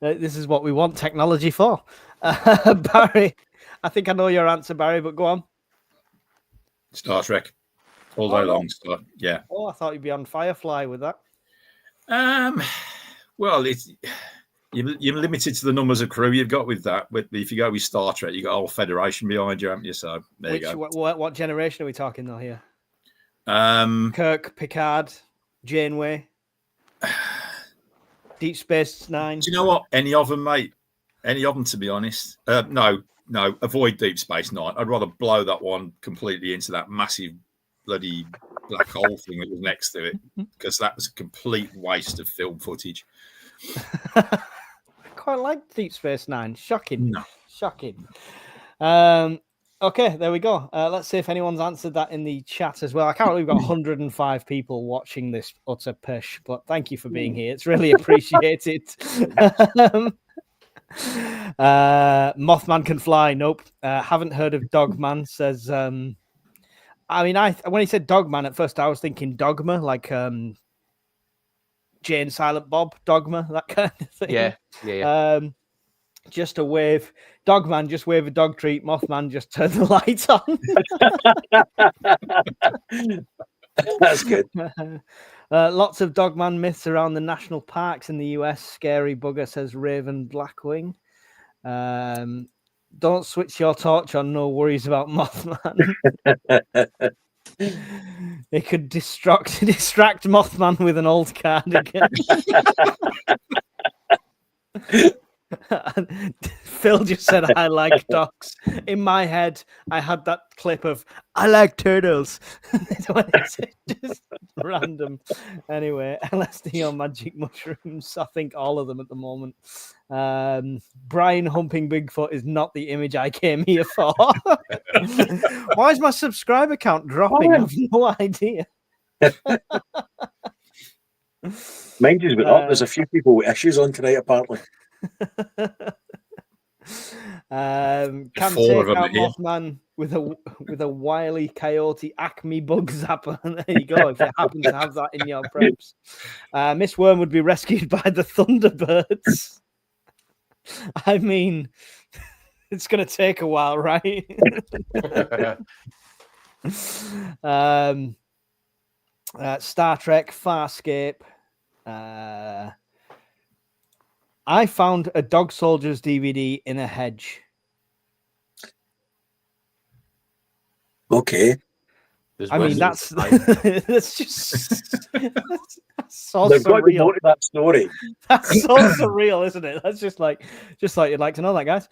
This is what we want technology for. Barry, I think I know your answer, Barry, but go on. Star Trek. All day long. Yeah. Oh, I thought you'd be on Firefly with that. Well, you're limited to the numbers of crew you've got with that. But if you go with Star Trek, you got a whole federation behind you, haven't you? So there you go. What generation are we talking though here? Kirk, Picard, Janeway, Deep Space Nine. Do you know what? Any of them, mate? Any of them, to be honest. No. Avoid Deep Space Nine. I'd rather blow that one completely into that massive bloody black hole thing that was next to it, because that was a complete waste of film footage. I quite like Deep Space Nine. Shocking. No. Shocking. Okay, there we go. Let's see if anyone's answered that in the chat as well. I can't believe we've got 105 people watching this utter pish, but thank you for being here. It's really appreciated. Mothman can fly. Nope. Haven't heard of Dogman, says. I mean, when he said Dogman at first, I was thinking Dogma, like Jay and Silent Bob, Dogma, that kind of thing. Yeah. Just a wave. Dogman, just wave a dog treat. Mothman, just turn the lights on. That's good. Lots of Dogman myths around the national parks in the US. Scary Bugger, says Raven Blackwing. Don't switch your torch on. No worries about Mothman. They could distract Mothman with an old cardigan. Phil just said, I like dogs. In my head, I had that clip of, I like turtles. It's just random. Anyway, LSD or magic mushrooms. I think all of them at the moment. Brian humping Bigfoot is not the image I came here for. Why is my subscriber count dropping? I have no idea. Mine just went up. There's a few people with issues on tonight, apparently. Can take out Mothman with a wily coyote Acme bug zapper. There you go. If you happen to have that in your preps, Miss Worm would be rescued by the Thunderbirds. I mean, it's going to take a while, right? Star Trek, Farscape. I found a Dog Soldiers DVD in a hedge. Okay. I mean, that's just that's so They've got surreal. more to that story. That's so surreal, isn't it? That's just like you'd like to know that, guys.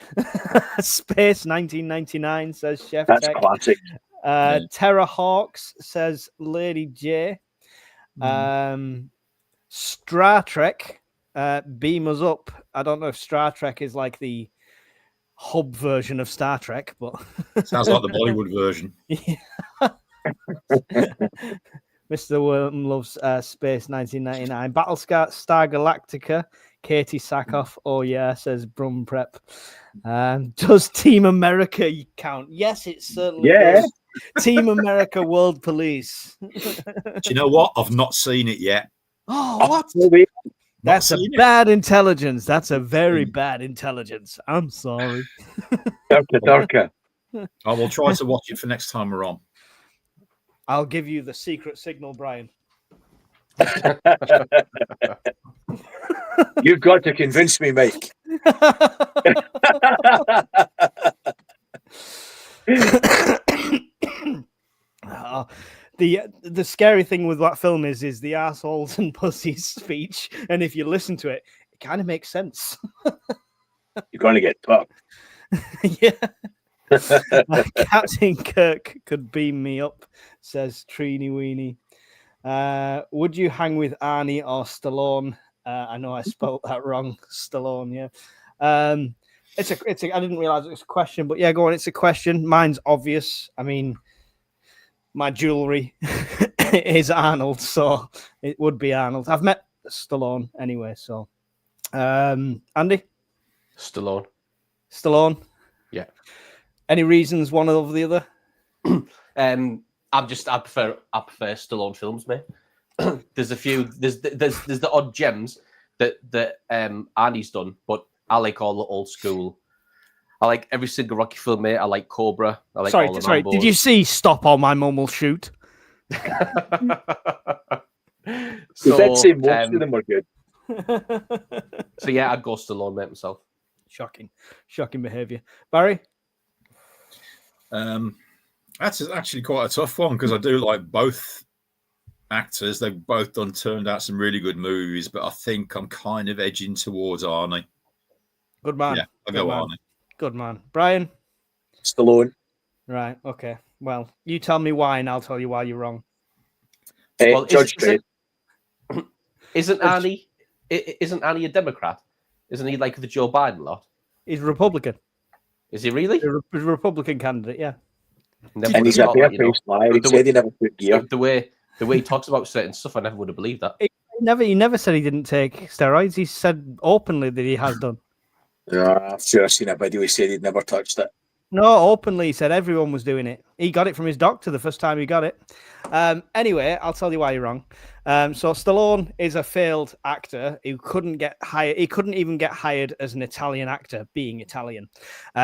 Space 1999, says Chef That's Tech. classic. Terra Hawks, says Lady J. Star Trek, beam us up. I don't know if Star Trek is like the hub version of Star Trek, but Sounds like the Bollywood version. Mr. Worm loves Space 1999. Battlestar Galactica. Katie Sackhoff. Oh yeah, says Brum Prep. Does Team America count? Yes, it certainly does. Team America World Police. Do you know what? I've not seen it yet. Oh, what? That's a bad intelligence. That's a very bad intelligence. I'm sorry. Darker. I will try to watch it for next time we're on. I'll give you the secret signal, Brian. You've got to convince me, Mike. The scary thing with that film is the assholes and pussies speech, and if you listen to it, it kind of makes sense. You're going to get tough. Yeah. Captain Kirk could beam me up, says Trini Weenie. Would you hang with Arnie or Stallone? I know I spelled that wrong. Stallone, yeah. It's a. I didn't realize it was a question, but yeah, go on. It's a question. Mine's obvious. I mean, my jewelry is Arnold, so it would be Arnold. I've met Stallone anyway, so Andy? Stallone? Yeah. Any reasons one over the other? I prefer Stallone films, mate. There's a few. There's the odd gems that Arnie's done, but I like all the old school. I like every single Rocky film, mate. I like Cobra. I like all the sorry. Mambos. Did you see Stop or My Mum Will Shoot? So that same most of them were good. So yeah, I'd go Stallone, mate, myself. Shocking behaviour. Barry? That's actually quite a tough one because I do like both actors. They've both turned out some really good movies, but I think I'm kind of edging towards Arnie. Good man. Yeah, I'll go Arnie. Good man. Brian? Stallone. Right, okay. Well, you tell me why and I'll tell you why you're wrong. Well, Judge Dredd. Isn't Arnie a Democrat? Isn't he like the Joe Biden lot? He's a Republican. Is he really? He's a Republican candidate, yeah. And he's a bare-faced liar. He said he never took gear. The way he talks about certain stuff, I never would have believed that. He never said he didn't take steroids. He said openly that he has done. Yeah, I've sure seen a video. He said he'd never touched it. No, openly he said everyone was doing it. He got it from his doctor the first time he got it. Anyway, I'll tell you why you're wrong. So Stallone is a failed actor who couldn't get hired. He couldn't even get hired as an Italian actor, being Italian.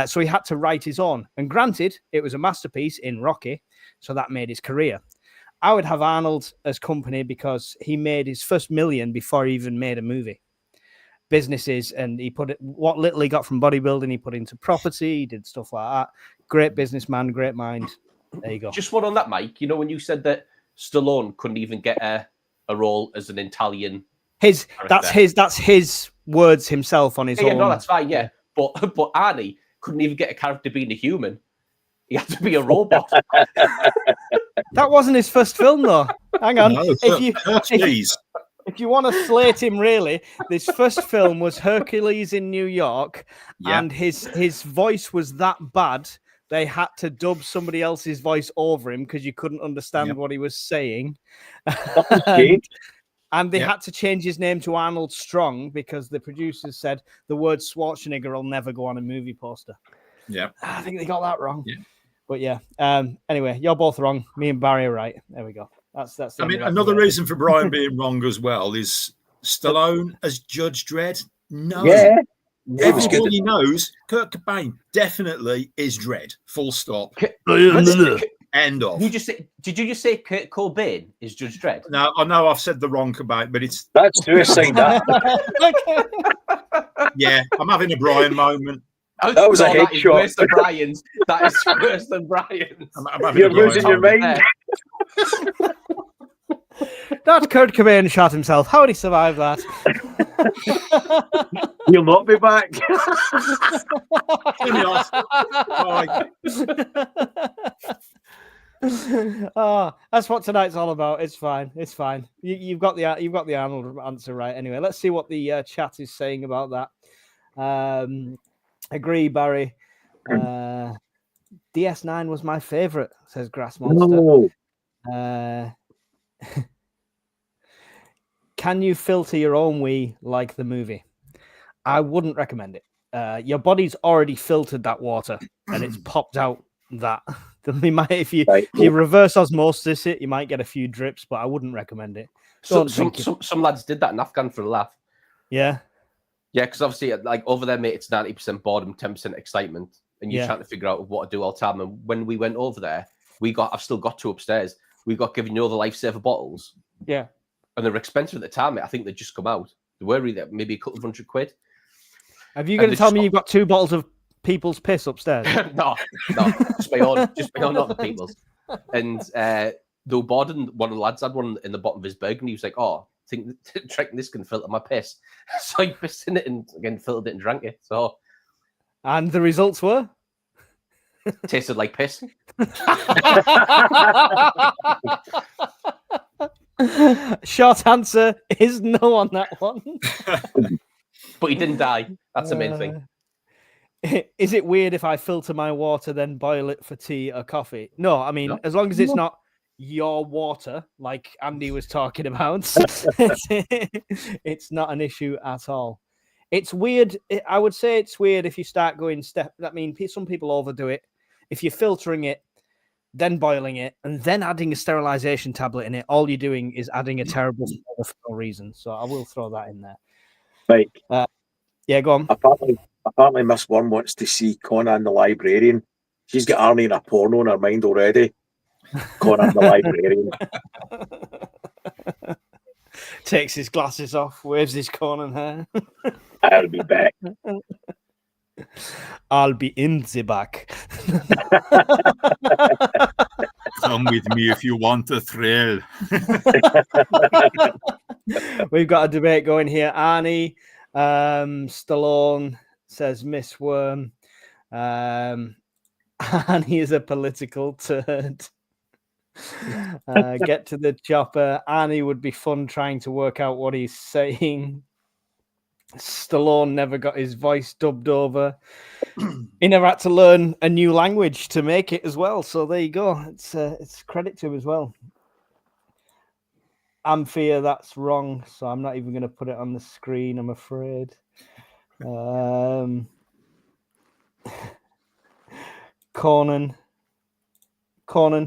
So he had to write his own. And granted, it was a masterpiece in Rocky, so that made his career. I would have Arnold as company because he made his first million before he even made a movie. Businesses, and he put it, what little he got from bodybuilding, he put into property. He did stuff like that. Great businessman, great mind. There you go. Just one on that, Mike. You know, when you said that Stallone couldn't even get a role as an Italian, that's his words himself on his own. Yeah, no, that's fine. Yeah, but Arnie couldn't even get a character being a human. He had to be a robot. That wasn't his first film, though. Hang on. No, If you want to slate him, really, this first film was Hercules in New York, and his voice was that bad they had to dub somebody else's voice over him because you couldn't understand what he was saying. And they had to change his name to Arnold Strong because the producers said the word Schwarzenegger will never go on a movie poster. Yeah, I think they got that wrong. Yeah. But yeah. Anyway, you're both wrong. Me and Barry are right. There we go. That's. I mean, another reason for Brian being wrong as well is Stallone as Judge Dredd. No, everybody knows Kurt Cobain definitely is Dredd. Full stop. End of. Did you just say Kurt Cobain is Judge Dredd? No, I know I've said the wrong Cobain, but it's that's suicide. That. Yeah, I'm having a Brian moment. That was a headshot. Worse than Brian's. That is worse than Brian's. You're losing your mind. That Kurt Cobain shot himself. How did he survive that? He'll not be back. That's what tonight's all about. It's fine. It's fine. You've got the Arnold answer right. Anyway, let's see what the chat is saying about that. Agree, Barry. DS9 was my favorite, says Grass Monster. No. Can you filter your own wee like the movie? I wouldn't recommend it. Your body's already filtered that water and it's popped out that. If you reverse osmosis it, you might get a few drips, but I wouldn't recommend it. Some lads did that in Afghan for a laugh. Yeah. Yeah, because obviously, like over there, mate, it's 90% boredom, 10% excitement, and you're trying to figure out what to do all the time. And when we went over there, I've still got two upstairs. We got given the lifesaver bottles. Yeah. And they were expensive at the time, mate. I think they'd just come out. They were really maybe a couple of £100. Have you going to tell me you've got 2 bottles of people's piss upstairs? No, just my own, not other people's. And they were bored, and one of the lads had one in the bottom of his bag, and he was like, "Oh, I think this can filter my piss." So he pissed in it and again filtered it and drank it. So, and the results were tasted like piss. Short answer is no on that one. But he didn't die. That's the main thing. Is it weird if I filter my water, then boil it for tea or coffee? No, I mean, as long as it's not your water, like Andy was talking about, it's not an issue at all. It's weird. I would say it's weird if you start going I mean, some people overdo it. If you're filtering it, then boiling it, and then adding a sterilization tablet in it, all you're doing is adding a terrible smell for no reason. So I will throw that in there. Right. Yeah, go on. Apparently, Miss Worm wants to see Conan the Librarian. She's got Arnie in a porno in her mind already. Conan the Librarian. Takes his glasses off, waves his Conan hair. I'll be back. I'll be in the back. Come with me if you want a thrill. We've got a debate going here. Arnie, Stallone says Miss Worm. Arnie is a political turd. Get to the chopper. Arnie would be fun trying to work out what he's saying. Stallone never got his voice dubbed over. He never had to learn a new language to make it as well. So there you go. It's credit to him as well. Amphia, that's wrong. So I'm not even going to put it on the screen, I'm afraid. Conan,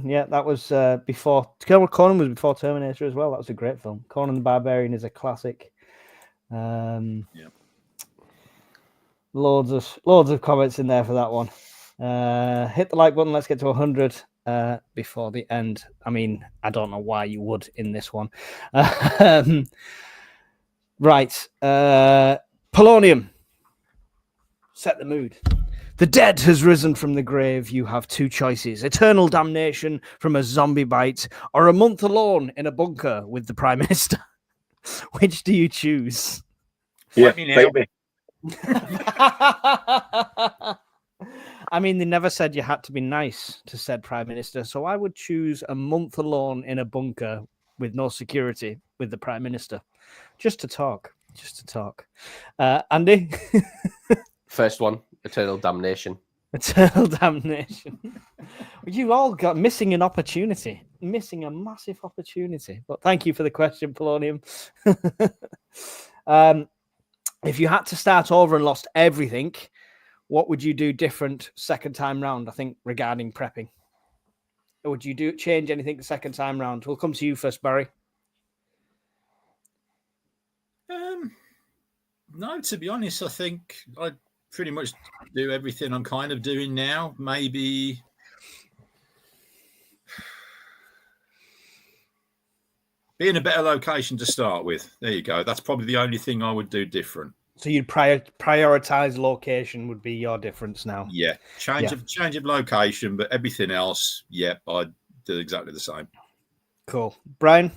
yeah, that was before. Conan was before Terminator as well. That was a great film. Conan the Barbarian is a classic. Loads of comments in there for that one. Hit the like button. Let's get to 100 before the end. I mean, I don't know why you would in this one. Right. Polonium. Set the mood. The dead has risen from the grave. You have 2 choices: eternal damnation from a zombie bite, or a month alone in a bunker with the Prime Minister. Which do you choose? Yeah, me. I mean, they never said you had to be nice to said Prime Minister, so I would choose a month alone in a bunker with no security with the Prime Minister. Just to talk. Andy? First one, eternal damnation. Eternal damnation. You all got missing an opportunity. Missing a massive opportunity. But thank you for the question, Polonium. If you had to start over and lost everything, what would you do different second time round, I think, regarding prepping? Or would you change anything the second time round? We'll come to you first, Barry. No, to be honest, I think I'd pretty much do everything I'm kind of doing now. Maybe be in a better location to start with. There you go. That's probably the only thing I would do different. So you'd prioritize location would be your difference now. Yeah, change of location, but everything else, I'd do exactly the same. Cool, Brian.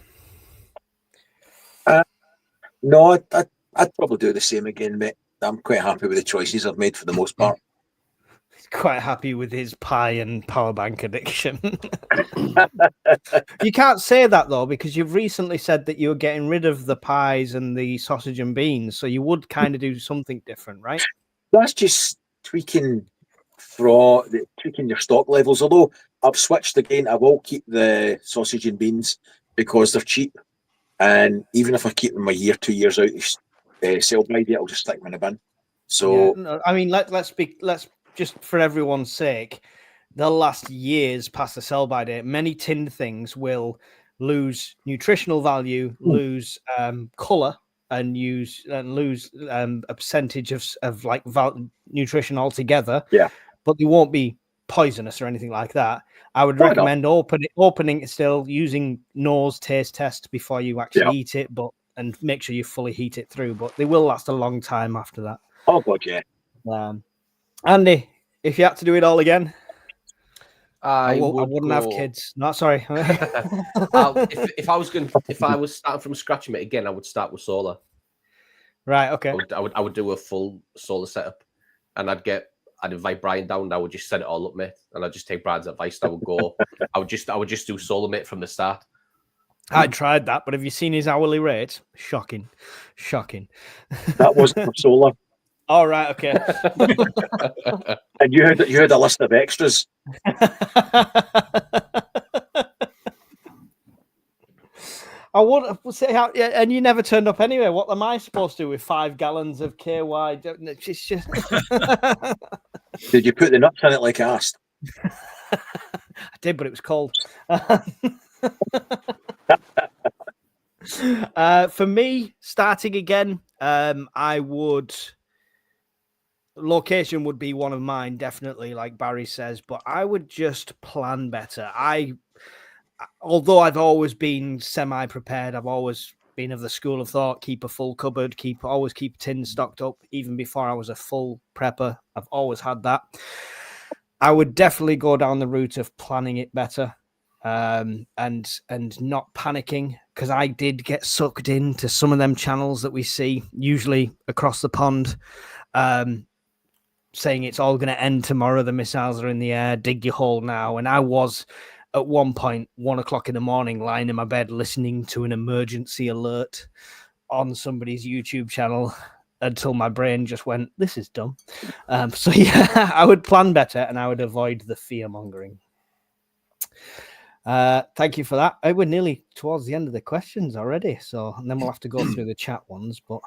No, I'd probably do the same again, mate. I'm quite happy with the choices I've made for the most part. He's quite happy with his pie and power bank addiction. You can't say that, though, because you've recently said that you were getting rid of the pies and the sausage and beans, so you would kind of do something different, right? That's just tweaking for tweaking your stock levels. Although I've switched again, I will keep the sausage and beans because they're cheap. And even if I keep them a year, 2 years out sell by date, I'll just stick them in a bin. So no, I mean, let's just for everyone's sake, they'll last years past the sell by date. Many tinned things will lose nutritional value, lose color, and lose a percentage of like nutrition altogether. Yeah, but they won't be poisonous or anything like that. I would recommend opening it still, using nose taste test before you actually eat it, and make sure you fully heat it through. But they will last a long time after that. Oh god, yeah. Andy, if you had to do it all again, I wouldn't have kids. No, sorry. if I was starting from scratch, mate, again, I would start with solar. Right. Okay. I would do a full solar setup, and I'd invite Brian down. And I would just set it all up, mate, and I'd just take Brian's advice. I would go. I would just do solar, mate, from the start. I tried that, but have you seen his hourly rate? Shocking. That wasn't for solar. All right. Okay. And you had a list of extras. I would say, and you never turned up anyway. What am I supposed to do with 5 gallons of KY? It's just... Did you put the nuts in it like I asked? I did, but it was cold. For me, starting again, location would be one of mine, definitely, like Barry says, but I would just plan better. Although I've always been semi-prepared, I've always been of the school of thought, keep a full cupboard, always keep tins stocked up. Even before I was a full prepper, I've always had that. I would definitely go down the route of planning it better, and not panicking, because I did get sucked into some of them channels that we see, usually across the pond, saying it's all going to end tomorrow, the missiles are in the air, dig your hole now. And I was at one point, 1 o'clock in the morning, lying in my bed, listening to an emergency alert on somebody's YouTube channel until my brain just went, this is dumb. So yeah, I would plan better and I would avoid the fear mongering. Thank you for that. We're nearly towards the end of the questions already. And then we'll have to go through the chat ones, but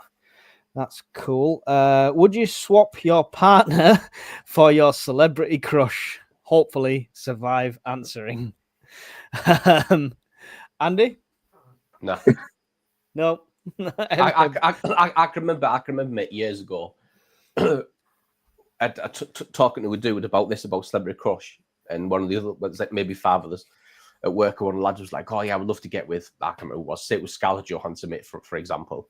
that's cool. Would you swap your partner for your celebrity crush? Hopefully survive answering. Andy? No. No. I can remember it years ago. Talking to a dude about celebrity crush, and one of the other, like maybe 5 of us at work, one of the lads was like, "Oh yeah, I would love to get with." I can't remember who it was. Say it was Scarlett Johansson, mate, for example.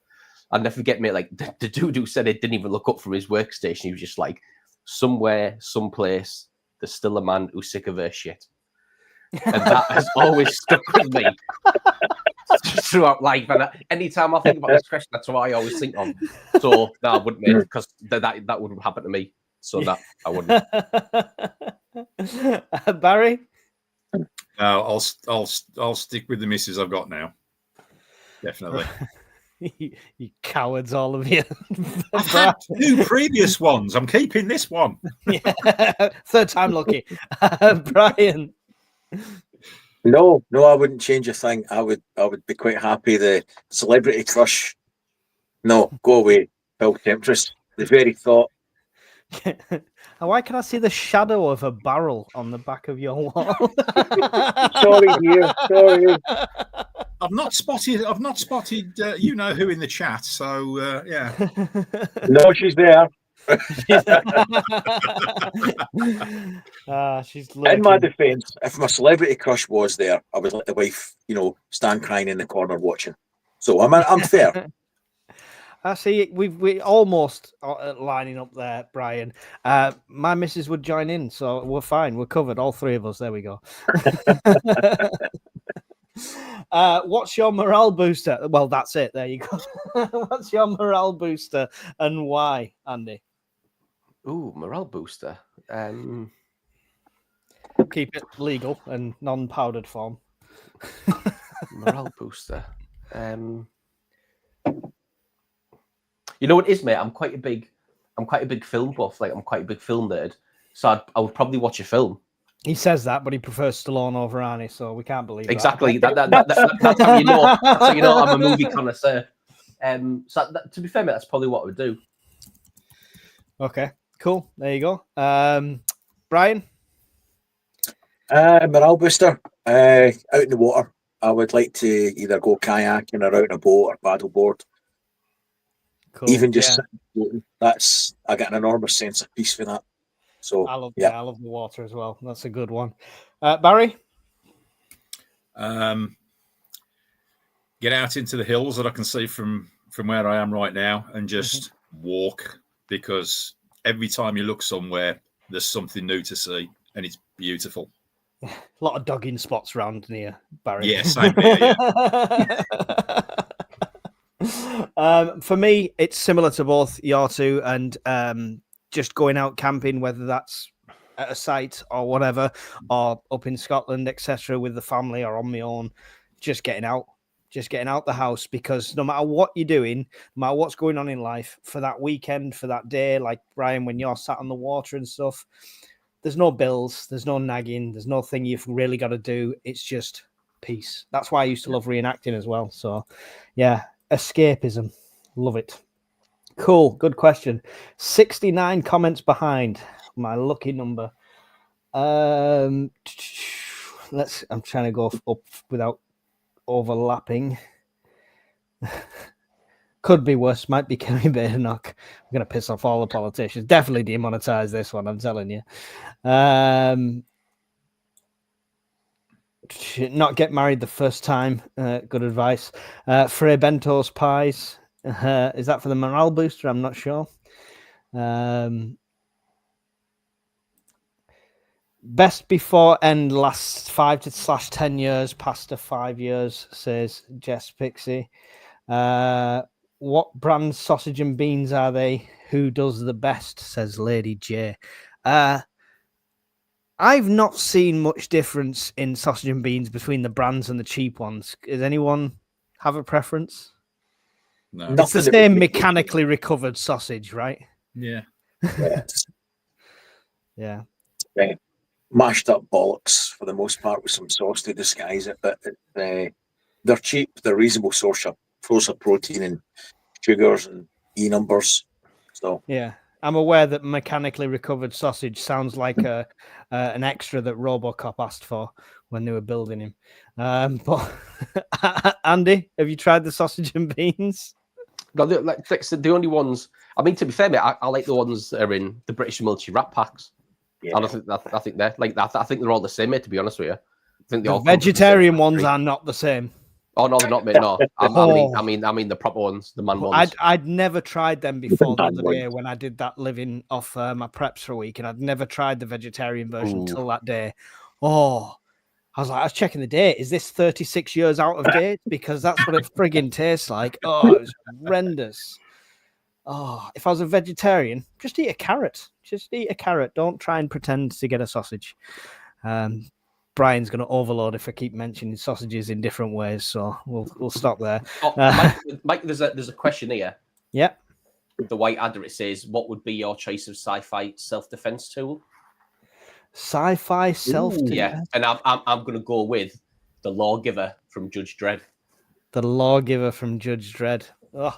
I'll never forget, mate. Like the dude who said it didn't even look up from his workstation. He was just like, somewhere, someplace, there's still a man who's sick of her shit. And that has always stuck with me throughout life. And anytime I think about this question, that's what I always think of. So no, I wouldn't, mate, because that wouldn't happen to me. So that I wouldn't. Barry? No, I'll stick with the missus I've got now. Definitely. You cowards, all of you. I've had 2 previous ones. I'm keeping this one. Yeah. Third time lucky. Brian? No, I wouldn't change a thing. I would be quite happy. The celebrity crush, no, go away. Bill Temptress, the very thought. Why can I see the shadow of a barrel on the back of your wall? Sorry, dear. Sorry. I've not spotted you know who in the chat. So yeah. No, she's there. She's lurking. In my defence, if my celebrity crush was there, I would let the wife, stand crying in the corner watching. So I'm fair. I see. We almost lining up there, Brian. My missus would join in, so we're fine. We're covered, all 3 of us. There we go. What's your morale booster? Well, that's it. There you go. What's your morale booster and why, Andy? Ooh, morale booster. Keep it legal and non-powdered form. Morale booster. You know what it is, mate? I'm quite a big film buff. Like, I'm quite a big film nerd. So I would probably watch a film. He says that, but he prefers Stallone over Arnie, so we can't believe Exactly. that. That's how you know. That's how you know I'm a movie connoisseur. To be fair, mate, that's probably what I would do. Okay, cool. There you go. Brian? Morale booster. Out in the water. I would like to either go kayaking or out in a boat or paddleboard. Cool. Even just sitting floating. I get an enormous sense of peace for that. So I love the water as well. That's a good one. Barry? Get out into the hills that I can see from where I am right now and just walk, because every time you look somewhere, there's something new to see, and it's beautiful. A lot of dogging spots around near Barry. Yeah, same here. Yeah. For me, it's similar to both your two, and just going out camping, whether that's at a site or whatever, or up in Scotland, etc., with the family or on my own, just getting out the house, because no matter what you're doing, no matter what's going on in life, for that weekend, for that day, like Brian, when you're sat on the water and stuff, there's no bills, there's no nagging, there's nothing you've really got to do. It's just peace. That's why I used to love reenacting as well. So, yeah, escapism. Love it. Cool. Good question. 69 comments behind. My lucky number. I'm trying to go up without overlapping. Could be worse. Might be Kerry Badenoch. I'm going to piss off all the politicians. Definitely demonetize this one, I'm telling you. Not get married the first time. Good advice. Frey Bento's Pies. Is that for the morale booster? I'm not sure. Best before end lasts 5 to 10 years, past the 5 years, says Jess Pixie. What brand sausage and beans are they? Who does the best, says Lady J. I've not seen much difference in sausage and beans between the brands and the cheap ones. Does anyone have a preference? No. It's the same mechanically recovered sausage, right? Yeah. Yeah. Right. Mashed up bollocks for the most part with some sauce to disguise it, but they're cheap. They're reasonable source of protein and sugars and E numbers. So yeah, I'm aware that mechanically recovered sausage sounds like an extra that RoboCop asked for when they were building him. But Andy, have you tried the sausage and beans? No, the only ones. I mean, to be fair, mate, I like the ones that are in the British military wrap packs. yeah. I think they're like that. I think they're all the same, mate. To be honest with you, I think they The all come from vegetarian the same ones factory. are not the same. Oh no, they're not, mate. No, I mean the proper ones, the man ones. I'd never tried them before the man other day ones. when I did that living off my preps for a week, and I'd never tried the vegetarian version until that day. Oh, I was checking the date. Is this 36 years out of date? Because that's what it frigging tastes like. Oh, it was horrendous. Oh, if I was a vegetarian, just eat a carrot. Just eat a carrot. Don't try and pretend to get a sausage. Brian's going to overload if I keep mentioning sausages in different ways, so we'll stop there. Mike, there's a question here. Yeah. The white adder, it says, "What would be your choice of sci-fi self-defense tool?" Sci-fi self-defense. Yeah, and I'm going to go with the Lawgiver from Judge Dredd. The Lawgiver from Judge Dredd. Oh,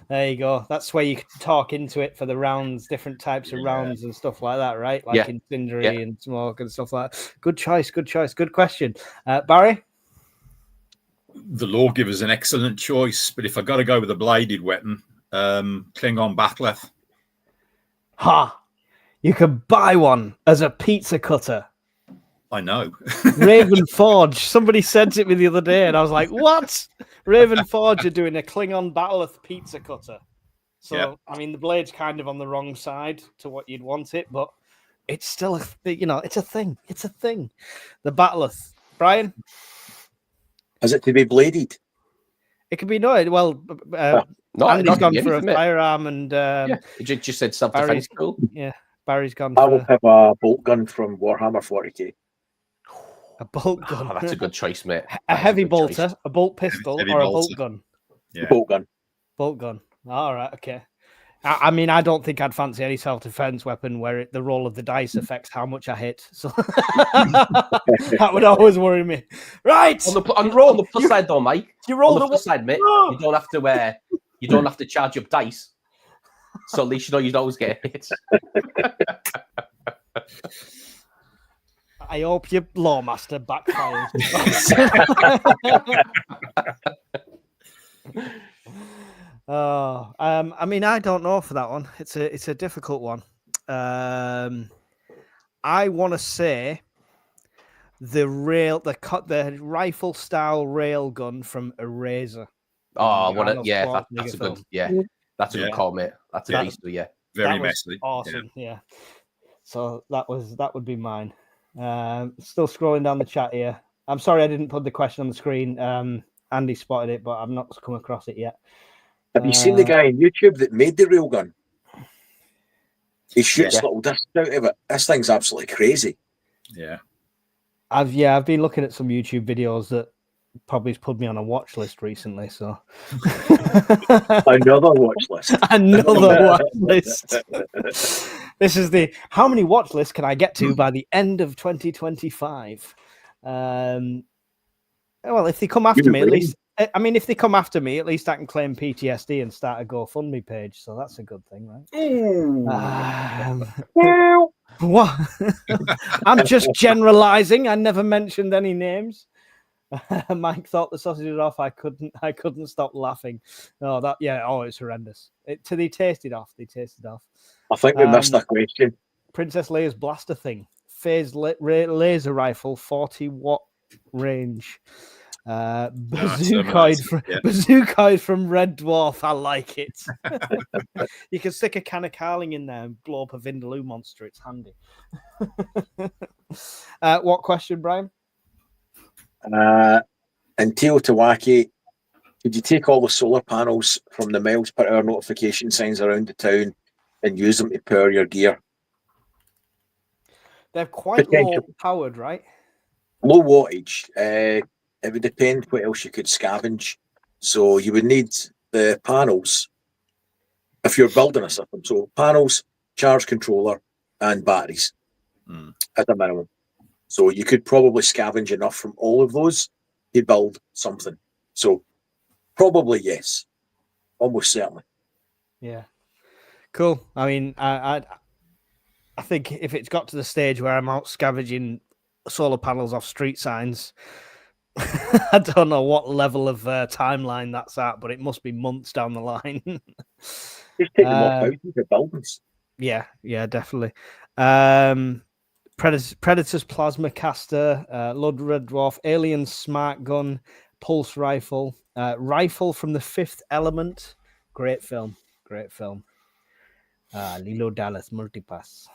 there you go. That's where you can talk into it for the rounds, different types of rounds and stuff like that, right? Like incendiary and smoke and stuff like that. Good choice. Good question. Barry? The Lawgiver is an excellent choice, but if I got to go with a bladed weapon, Klingon Bat'leth. Ha! You could buy one as a pizza cutter. I know. Raven Forge. Somebody sent it me the other day, and I was like, "What?" Raven Forge are doing a Klingon Bat'leth pizza cutter. So, I mean, the blade's kind of on the wrong side to what you'd want it, but it's still, it's a thing. It's a thing. The Bat'leth. Brian? Is it to be bladed? It could be no. Andy's gone for a firearm, and it just said self-defense tool. Yeah, Barry's gone. I will have a bolt gun from Warhammer 40k. A bolt gun. Oh, that's a good choice, mate. A heavy bolter, a bolt pistol, or a bolt gun. Yeah. Bolt gun. Bolt gun. All right. Okay. I mean, I don't think I'd fancy any self-defense weapon where the roll of the dice affects how much I hit. So that would always worry me. Right. On the plus side, though, Mike. You roll on the plus side, mate. You don't have to charge up dice. So at least you know you'd always get hit. I hope your Lawmaster backfires. I mean, I don't know for that one. It's a difficult one. I want to say the rifle style rail gun from Eraser. Oh, that's a good, that's a good call, mate. That's a beast, yeah. Very messy. Awesome, yeah. So that would be mine. Still scrolling down the chat here. I'm sorry I didn't put the question on the screen. Andy spotted it, but I've not come across it yet. Have you seen the guy on YouTube that made the rail gun? He shoots little discs out of it. This thing's absolutely crazy. Yeah. I've been looking at some YouTube videos that probably has put me on a watch list recently. So another watch list. Another watch list. This is the how many watch lists can I get to by the end of 2025? Well, if they come after me, at least. I mean, if they come after me, at least I can claim PTSD and start a GoFundMe page. So that's a good thing, right? What? I'm just generalizing. I never mentioned any names. Mike thought the sausage was off. I couldn't stop laughing. It's horrendous. They tasted off. I think we missed that question. Princess Leia's blaster thing. Phased laser rifle, 40-watt range. Bazookoid from Red Dwarf. I like it. You can stick a can of Carling in there and blow up a Vindaloo monster. It's handy. What question, Brian? In Teotihuacan, could you take all the solar panels from the miles per hour notification signs around the town and use them to power your gear? They're quite low powered, right? Low wattage. It would depend what else you could scavenge. So you would need the panels if you're building a system. So panels, charge controller, and batteries at a minimum. So you could probably scavenge enough from all of those to build something. So probably yes, almost certainly. Yeah, cool. I mean, I think if it's got to the stage where I'm out scavenging solar panels off street signs, I don't know what level of timeline that's at, but it must be months down the line. Just take them off out of buildings. Yeah, definitely. Predator's plasma caster, Lud Red Dwarf, Alien smart gun, pulse rifle, rifle from the Fifth Element. Great film. Lilo Dallas multipass.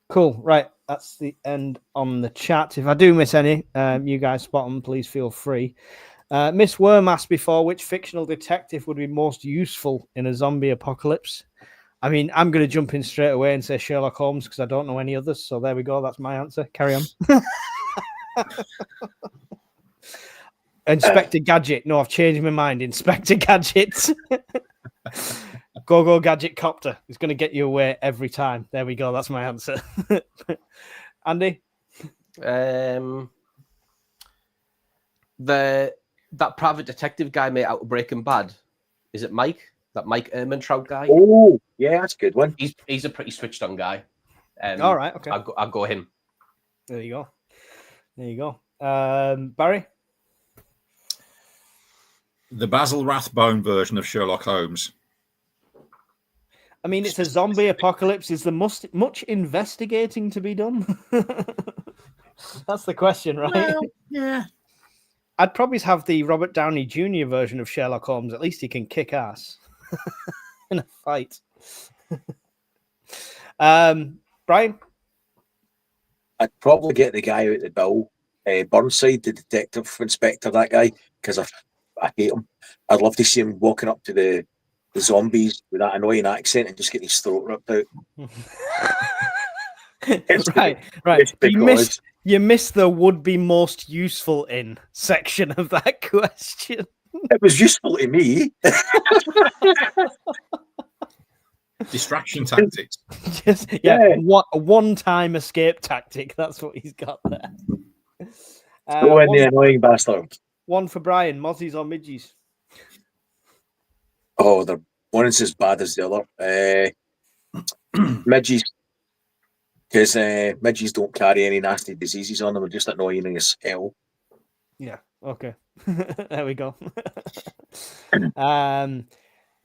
Cool. Right, that's the end on the chat. If I do miss any, you guys spot them, please feel free. Miss Worm asked before, which fictional detective would be most useful in a zombie apocalypse? I mean, I'm going to jump in straight away and say Sherlock Holmes because I don't know any others. So there we go. That's my answer. Carry on. Inspector Gadget. No, I've changed my mind. Inspector Gadget. Go Gadget Copter. It's going to get you away every time. There we go. That's my answer. Andy? That private detective guy made out of Breaking Bad. Is it Mike? That Mike Ehrmantraut guy? Oh, yeah, that's a good one. He's a pretty switched on guy. All right, okay. I'll go him. There you go. Barry? The Basil Rathbone version of Sherlock Holmes. I mean, it's a zombie apocalypse. Is there much investigating to be done? That's the question, right? Well, yeah. I'd probably have the Robert Downey Jr. version of Sherlock Holmes. At least he can kick ass in a fight. Brian? I'd probably get the guy out the bill, Burnside, the detective inspector, that guy, because I hate him. I'd love to see him walking up to the zombies with that annoying accent and just getting his throat ripped out. You missed the would be most useful in section of that question. It was useful to me. Distraction tactics. Just Yeah. what a one-time escape tactic. That's what he's got there. Go in, the annoying bastard. One for Brian. Mozzies or midgies? Oh, one's as bad as the other. Midgies. Because midgies don't carry any nasty diseases on them. They're just annoying as hell. Yeah. Okay. There we go.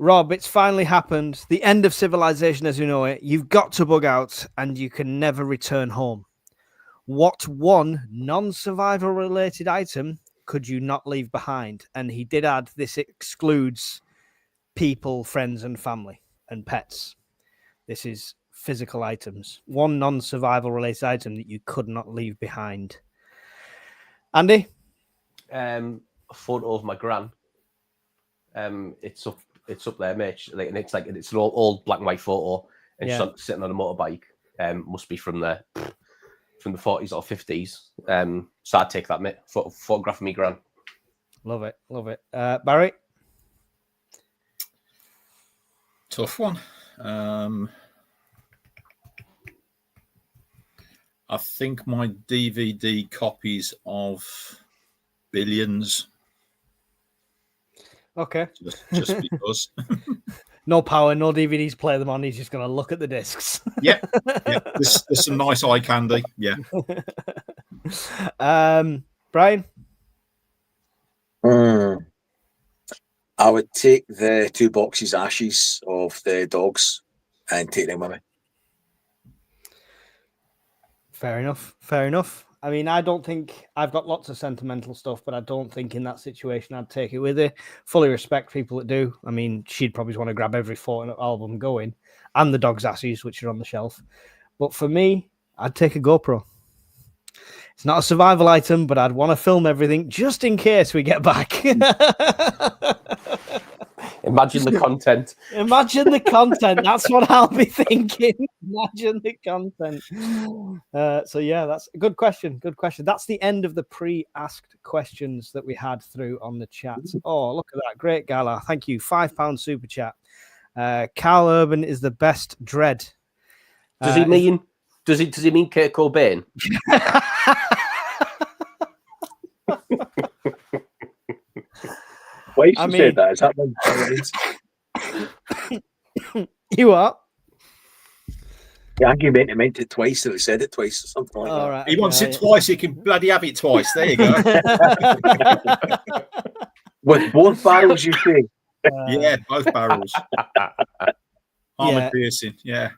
Rob, it's finally happened. The end of civilization as we know it. You've got to bug out and you can never return home. What one non-survival related item could you not leave behind? And he did add this excludes people, friends, and family and pets. This is physical items. One non-survival related item that you could not leave behind. Andy? A photo of my gran. It's up there, mate. Like, and it's an old black and white photo, and she's sitting on a motorbike. Must be from the 40s or 50s. So I'd take that, mate. Photograph of me gran. Love it. Barry? Tough one. I think my DVD copies of Billions. Okay. Just because. No power, no DVDs, play them on. He's just going to look at the discs. Yeah. There's some nice eye candy. Yeah. Brian? I would take the 2 boxes ashes of the dogs and take them with me. Fair enough. I mean, I don't think I've got lots of sentimental stuff, but I don't think in that situation I'd take it with her. Fully respect people that do. I mean, she'd probably want to grab every Fortnite album going and the dog's asses, which are on the shelf. But for me, I'd take a GoPro. It's not a survival item, but I'd want to film everything just in case we get back. Imagine the content. Imagine the content. That's what I'll be thinking. Imagine the content. So yeah, that's a good question. That's the end of the pre-asked questions that we had through on the chat. Oh, look at that. Great gala. Thank you. £5 super chat. Carl Urban is the best dread. Does he mean Kurt Cobain? Why you said that? Is that one? You are? Yeah, I think he meant it twice, or he said it twice, or something like that. Right, he wants it twice, he can bloody have it twice. There you go. With both barrels, you say? Yeah, both barrels. Armored piercing, yeah.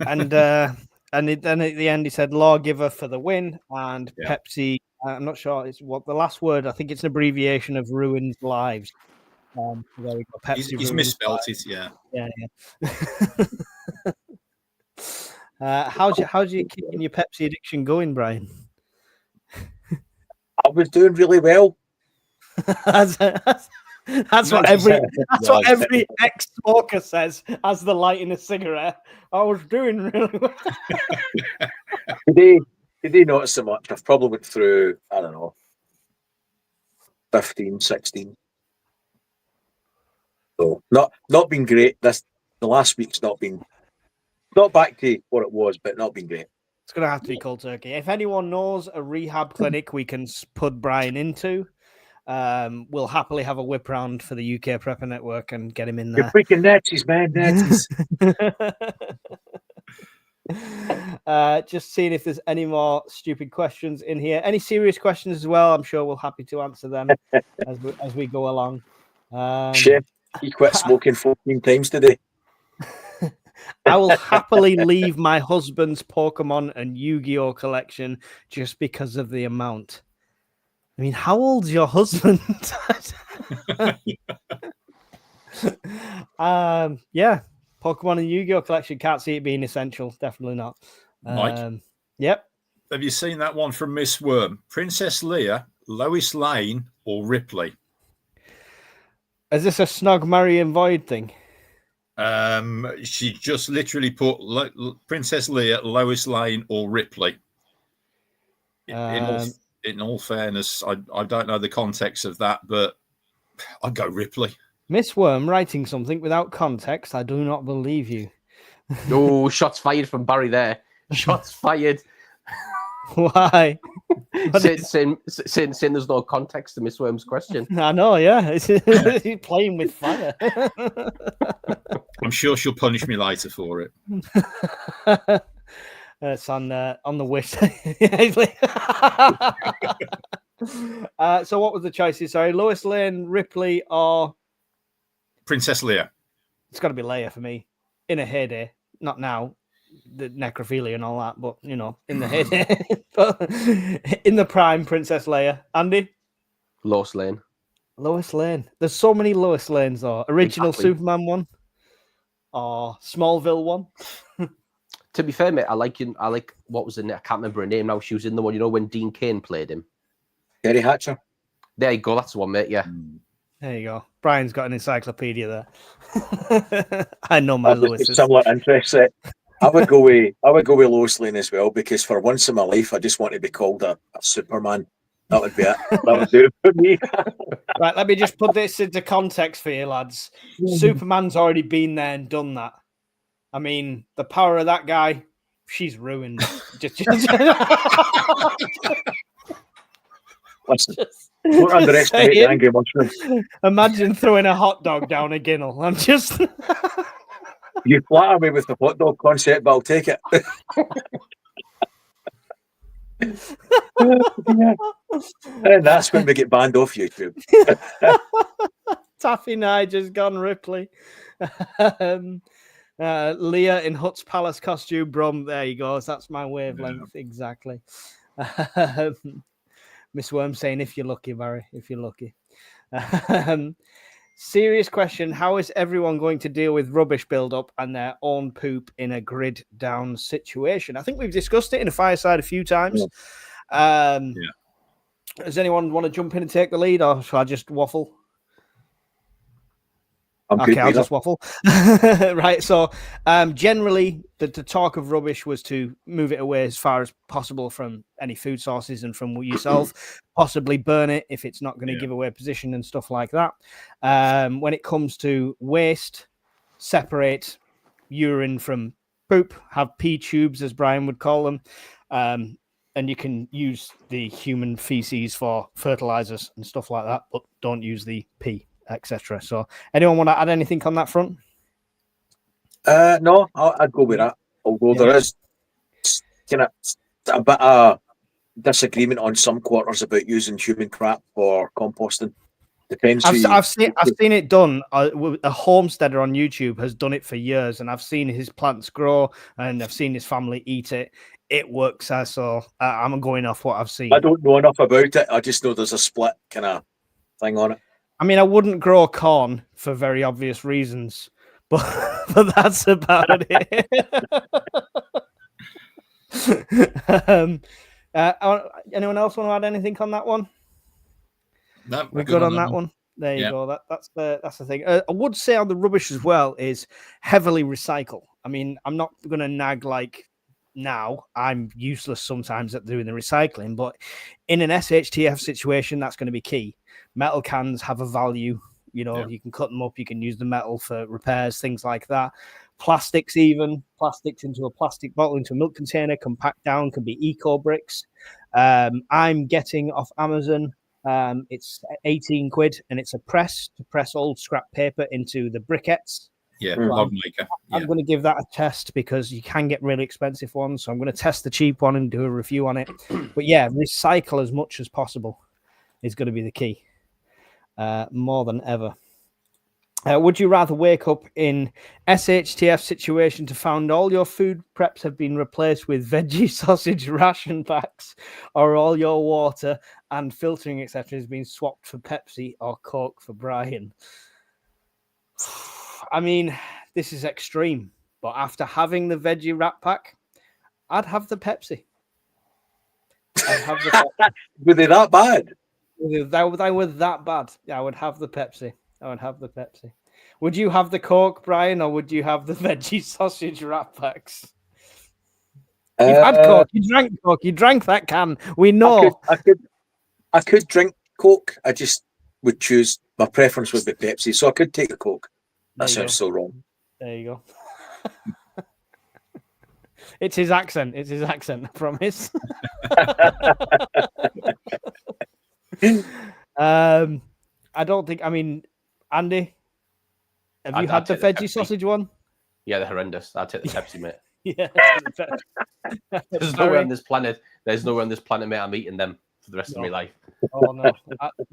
And then at the end, he said lawgiver for the win and Pepsi. I'm not sure it's what the last word. I think it's an abbreviation of ruined lives. There we go. Pepsi. He's misspelled it. Yeah. How's your keeping your Pepsi addiction going, Brian? I was doing really well. That's what every ex-smoker says as they're lighting a cigarette. I was doing really well. Today not so much. I've probably went through, I don't know, 15, 16. So not been great. The last week's not back to what it was, but not been great. It's going to have to be cold turkey. If anyone knows a rehab clinic we can put Brian into, we'll happily have a whip round for the UK Prepper Network and get him in there. You're freaking Nazis, man. Nazis. Just seeing if there's any more stupid questions in here. Any serious questions as well? I'm sure we'll happy to answer them as we go along. Chef, he quit smoking 14 times today. I will happily leave my husband's Pokemon and Yu-Gi-Oh collection just because of the amount. I mean, how old's your husband? Yeah. Pokemon and Yu-Gi-Oh collection, can't see it being essential. Definitely not. Mike? Yep. Have you seen that one from Miss Worm? Princess Leia, Lois Lane, or Ripley? Is this a Snog, Marry and Void thing? She just literally put Princess Leia, Lois Lane, or Ripley. In all fairness, I don't know the context of that, but I'd go Ripley. Miss Worm writing something without context. I do not believe you. Oh, shots fired from Barry there. Shots fired. Why? Saying there's no context to Miss Worm's question. I know, yeah. He's playing with fire. I'm sure she'll punish me later for it. It's on the wish. So what was the choices? Sorry, Lois Lane, Ripley, or Princess Leia. it's got to be Leia for me. In a heyday, not now, the necrophilia and all that, but you know, in the heyday, but in the prime, Princess Leia. Andy, Lois Lane. Lois Lane. There's so many Lois Lanes, though. Original Exactly. Superman one, or Smallville one. To be fair, mate, I like what was in it? I can't remember her name now. She was in the one, you know, when Dean Cain played him. Terry Hatcher. There you go. That's the one, mate. Yeah. There you go. Brian's got an encyclopedia there. I know my Lois. Similar interests. I would go with Lois Lane as well, because for once in my life, I just want to be called a Superman. That would be it. That would do it for me. Right, let me just put this into context for you, lads. Superman's already been there and done that. I mean, the power of that guy, she's ruined. Listen, don't underestimate the angry mushroom. Imagine throwing a hot dog down a ginnel. I'm just... You flatter me with the hot dog concept, but I'll take it. And that's when we get banned off YouTube. Taffy Nigel's gone Ripley. Leah in Hut's Palace costume, Brum. There you go. That's my wavelength. Exactly. Miss Worm saying, if you're lucky, Barry, if you're lucky. Serious question. How is everyone going to deal with rubbish build-up and their own poop in a grid down situation? I think we've discussed it in a fireside a few times. Does anyone want to jump in and take the lead, or shall I just waffle? I'll just waffle. Right. So generally, the talk of rubbish was to move it away as far as possible from any food sources and from yourself, possibly burn it if it's not going to give away position and stuff like that. When it comes to waste, separate urine from poop, have pee tubes, as Brian would call them. And you can use the human feces for fertilizers and stuff like that, but don't use the pee, etc. So, anyone want to add anything on that front? No, I'd go with that. Although there is kind of a bit of disagreement on some quarters about using human crap for composting. Depends. I've seen it done. A homesteader on YouTube has done it for years, and I've seen his plants grow, and I've seen his family eat it. It works, so I'm going off what I've seen. I don't know enough about it. I just know there's a split kind of thing on it. I mean, I wouldn't grow corn for very obvious reasons, but that's about it. Anyone else want to add anything on that one? No, we're good on that one. There you go. That's the thing. I would say on the rubbish as well is heavily recycle. I mean, I'm not going to nag like now. I'm useless sometimes at doing the recycling, but in an SHTF situation, that's going to be key. Metal cans have a value. You know, you can cut them up. You can use the metal for repairs, things like that. Plastics into a plastic bottle, into a milk container, can pack down, can be eco bricks. I'm getting off Amazon. It's 18 quid, and it's a press to press old scrap paper into the briquettes. Modern maker. I'm going to give that a test because you can get really expensive ones. So I'm going to test the cheap one and do a review on it. But yeah, recycle as much as possible is going to be the key. More than ever. Would you rather wake up in SHTF situation to find all your food preps have been replaced with veggie sausage ration packs, or all your water and filtering, etc., has been swapped for Pepsi or Coke for Brian? I mean, this is extreme, but after having the veggie wrap pack, I'd have the Pepsi. Were they that bad? They were that bad. Yeah, I would have the Pepsi. Would you have the Coke, Brian, or would you have the veggie sausage wrap packs? You've had Coke. You drank Coke. You drank that can. We know. I could drink Coke. I just would choose my preference would be Pepsi, so I could take a Coke. There That you sounds go. so wrong. There you go. It's his accent. It's his accent, I promise. I don't think. I mean, Andy, have you had the veggie sausage one? Yeah, they're horrendous. I'll take the Pepsi, mate. Yeah. There's nowhere on this planet. There's nowhere on this planet, mate. I'm eating them for the rest of my life. Oh no,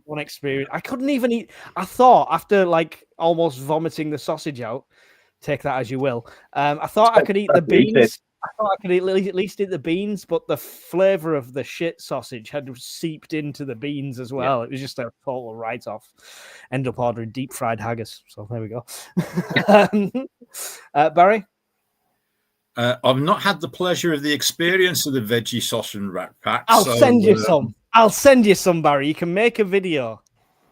one experience. I couldn't even eat. I thought after like almost vomiting the sausage out, take that as you will. I thought I could eat the beans. I thought I could at least eat the beans, but the flavor of the shit sausage had seeped into the beans as well. Yeah. It was just a total write-off. End up ordering deep fried haggis. So there we go. Barry? I've not had the pleasure of the experience of the veggie sausage and rat pack. I'll send you some. I'll send you some, Barry. You can make a video.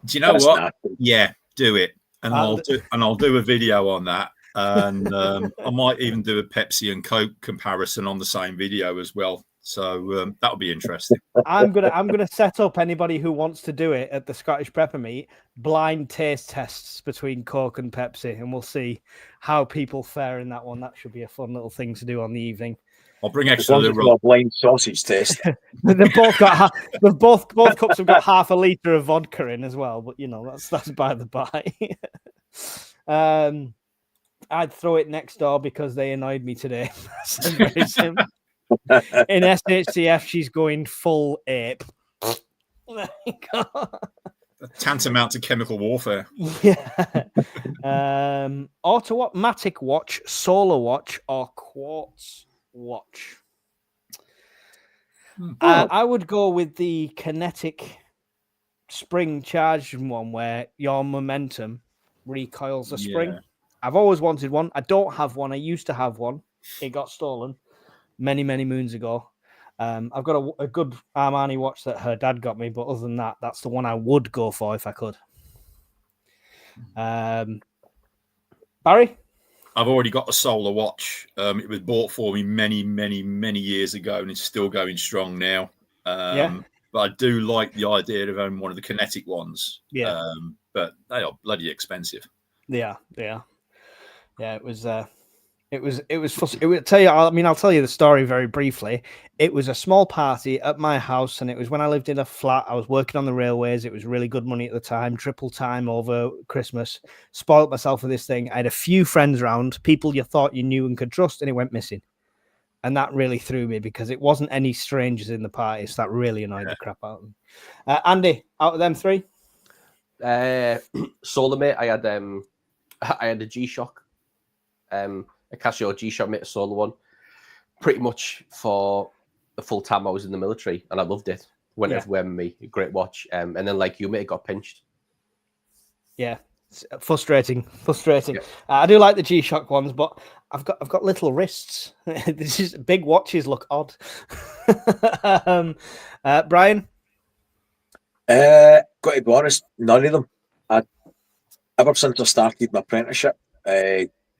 Do you know what? Nasty. Yeah, do it, and I'll do a video on that. And I might even do a Pepsi and Coke comparison on the same video as well. So that'll be interesting. I'm gonna set up anybody who wants to do it at the Scottish Prepper Meet blind taste tests between Coke and Pepsi, and we'll see how people fare in that one. That should be a fun little thing to do on the evening. I'll bring extra little blind sausage test. They've both got both cups have got half a liter of vodka in as well, but you know that's by the by. I'd throw it next door because they annoyed me today. In SHCF, she's going full ape. Tantamount to chemical warfare. Yeah. Automatic watch, solar watch, or quartz watch. I would go with the kinetic spring charged one where your momentum recoils the spring. Yeah. I've always wanted one. I don't have one. I used to have one. It got stolen many, many moons ago. I've got a good Armani watch that her dad got me, but other than that, that's the one I would go for if I could. Barry? I've already got a solar watch. It was bought for me many, many, many years ago, and it's still going strong now. But I do like the idea of owning one of the kinetic ones. Yeah. But they are bloody expensive. Yeah. It was tell you, I mean, I'll tell you the story very briefly. It was a small party at my house, and it was when I lived in a flat. I was working on the railways. It was really good money at the time, triple time over Christmas. Spoiled myself with this thing. I had a few friends around, people you thought you knew and could trust, and it went missing. And that really threw me because it wasn't any strangers in the party. So that really annoyed the crap out of me. Andy, out of them three? Solar, mate. I had a G-Shock. A Casio G-Shock, mate, a solar one, pretty much for the full time I was in the military, and I loved it. Went everywhere with me, great watch. And then, like you, mate, it got pinched. Yeah, it's frustrating. Yeah. I do like the G-Shock ones, but I've got little wrists. This is big watches look odd. Brian, got to be honest, none of them. Ever since I started my apprenticeship,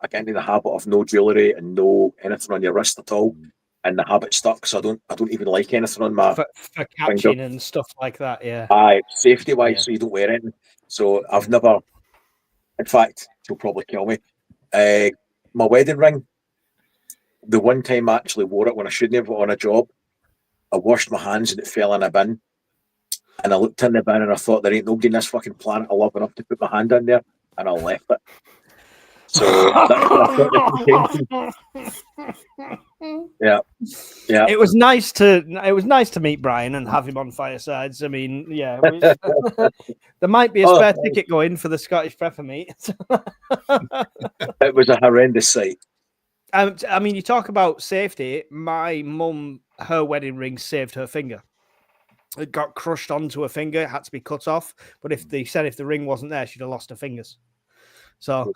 I get into the habit of no jewellery and no anything on your wrist at all, and the habit stuck. So I don't even like anything on my for catching and stuff like that. Yeah, safety wise, so you don't wear anything. So I've never. In fact, she'll probably kill me. My wedding ring. The one time I actually wore it when I shouldn't have on a job, I washed my hands and it fell in a bin. And I looked in the bin and I thought there ain't nobody in this fucking planet I love enough to put my hand in there, and I left it. So yeah. It was nice to meet Brian and have him on Firesides. I mean, yeah, there might be a spare ticket going for the Scottish Prepper Meet. It was a horrendous sight. I mean, you talk about safety. My mum, her wedding ring saved her finger. It got crushed onto her finger. It had to be cut off. But if the ring wasn't there, she'd have lost her fingers. So.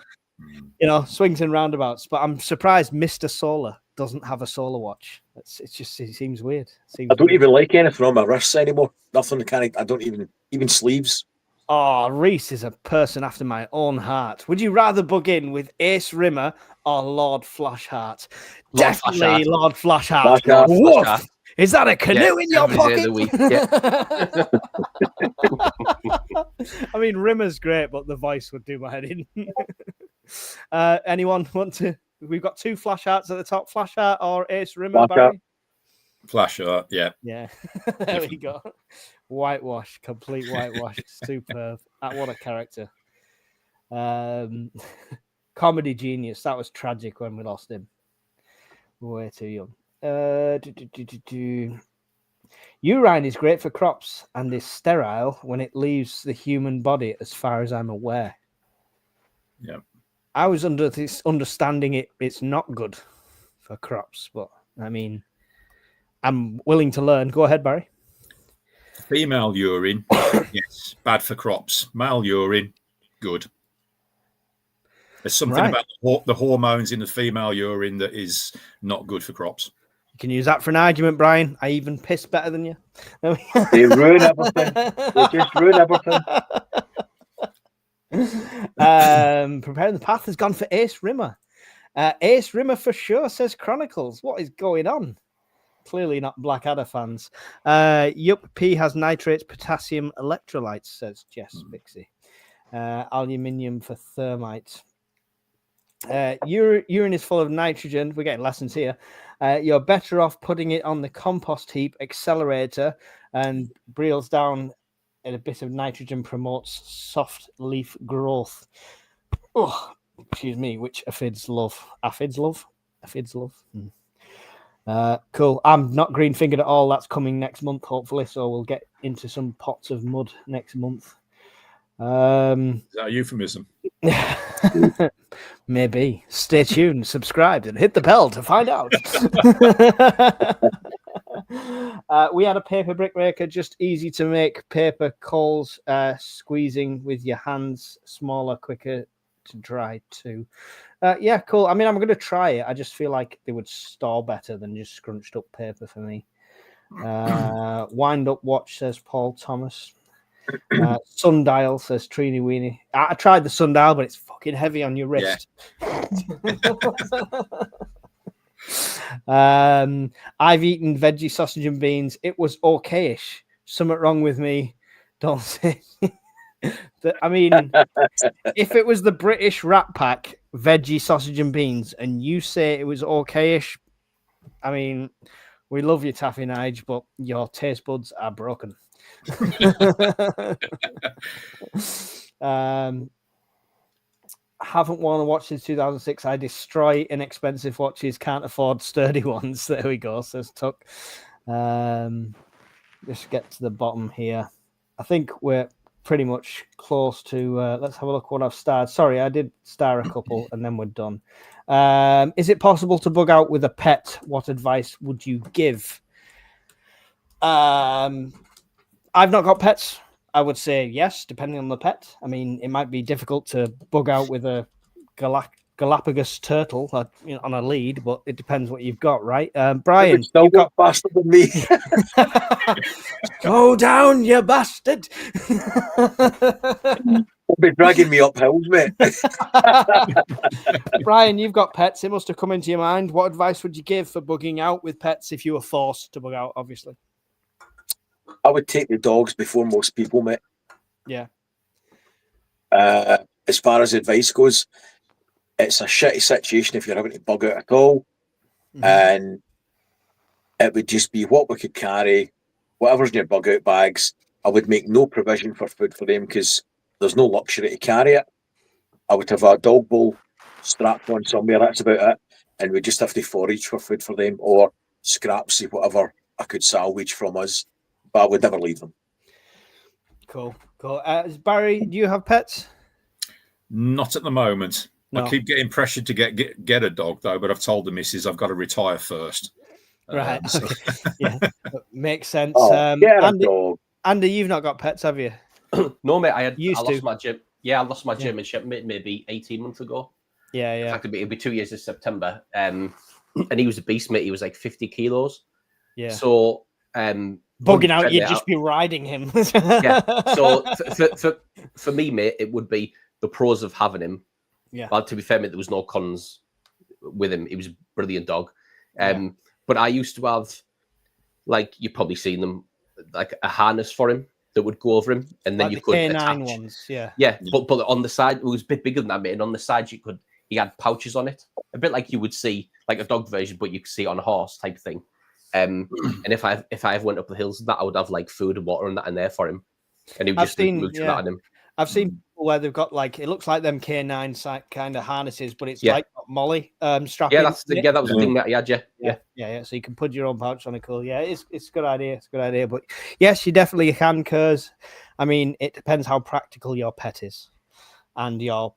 You know, swings and roundabouts, but I'm surprised Mr. Solar doesn't have a solar watch. It seems weird. I don't even like anything on my wrists anymore. Nothing I don't even sleeves. Oh, Reese is a person after my own heart. Would you rather bug in with Ace Rimmer or Lord Flashheart? Definitely Lord Flashheart. Is that a canoe in your every day of the pocket? week, I mean, Rimmer's great, but the voice would do my head in. Anyone want to? We've got 2 flash arts at the top: flash art or Ace Rimmer, Flash art. Barry. Flash art, yeah. Yeah, there we go. Whitewash, complete whitewash. Superb. What a character. Comedy genius. That was tragic when we lost him. Way too young. Urine is great for crops and is sterile when it leaves the human body, as far as I'm aware. Yeah. I was under this understanding it's not good for crops, but I mean, I'm willing to learn. Go ahead, Barry. Female urine, yes, bad for crops. Male urine, good. There's something about the hormones in the female urine that is not good for crops. You can use that for an argument, Brian. I even piss better than you. They ruin everything. They just ruin everything. Preparing the path has gone for Ace Rimmer. Ace Rimmer for sure, says Chronicles. What is going on? Clearly not Blackadder fans. Yup, P has nitrates, potassium, electrolytes, says Jess Bixie. Aluminium for thermite. Urine is full of nitrogen. We're getting lessons here. You're better off putting it on the compost heap accelerator, and breels down and a bit of nitrogen promotes soft leaf growth. Oh, excuse me, which aphids love. Aphids love? Aphids love. Cool. I'm not green fingered at all. That's coming next month, hopefully. So we'll get into some pots of mud next month. Is that a euphemism? Maybe. Stay tuned, subscribe, and hit the bell to find out. We had a paper brick maker, just easy to make paper coals, squeezing with your hands, smaller, quicker to dry too. Yeah, cool. I mean, I'm going to try it. I just feel like they would store better than just scrunched up paper for me. Wind up watch, says Paul Thomas. Sundial, says Trini Weenie. I tried the sundial, but it's fucking heavy on your wrist. Yeah. I've eaten veggie sausage and beans. It was okayish. Something wrong with me. Don't say. I mean, if it was the British Rat Pack veggie sausage and beans, and you say it was okayish, I mean, we love you, Taffy Nige, but your taste buds are broken. Haven't worn a watch since 2006. I destroy inexpensive watches, can't afford sturdy ones. There we go, says Tuck. Just get to the bottom here. I think we're pretty much close to let's have a look what I've starred. Sorry, I did star a couple and then we're done. Is it possible to bug out with a pet? What advice would you give? I've not got pets. I would say yes, depending on the pet. I mean, it might be difficult to bug out with a Galapagos turtle on a lead, but it depends what you've got, right? Brian, still you've got faster than me. Go down, you bastard! Won't be dragging me up hills, mate. Brian, you've got pets. It must have come into your mind. What advice would you give for bugging out with pets if you were forced to bug out, obviously? I would take the dogs before most people, mate. Yeah. As far as advice goes, it's a shitty situation if you're having to bug out at all. Mm-hmm. And it would just be what we could carry, whatever's in your bug out bags. I would make no provision for food for them because there's no luxury to carry it. I would have a dog bowl strapped on somewhere, that's about it. And we just have to forage for food for them or scraps of whatever I could salvage from us. But I would never leave them. Cool. Barry, do you have pets? Not at the moment. No. I keep getting pressured to get a dog, though, but I've told the missus I've got to retire first. Right. So. Okay. Yeah. Makes sense. Andy, you've not got pets, have you? No, mate. I lost my gym. Yeah, I lost my gym in Shipment maybe 18 months ago. Yeah. In fact, it'll be 2 years this September. And he was a beast, mate. He was like 50 kilos. Yeah. So... bugging out, you'd just be riding him. Yeah. So for me, mate, it would be the pros of having him. Yeah. But to be fair, mate, there was no cons with him. He was a brilliant dog. But I used to have like you've probably seen them, like a harness for him that would go over him, and then Like you the could K9 attach. ones, yeah. Yeah, but on the side it was a bit bigger than that, mate. And on the side he had pouches on it, a bit like you would see like a dog version, but you could see it on a horse type thing. And if I ever went up the hills, that I would have like food and water and that in there for him, and he would just mooch that on him. I've seen people where they've got like it looks like them K9 kind of harnesses, but it's Yeah. like got Molly strap. Yeah, that was the thing that he had. Yeah. So you can put your own pouch on a cool. Yeah, it's a good idea. It's a good idea. But yes, you definitely can, Kurs. I mean, it depends how practical your pet is, and your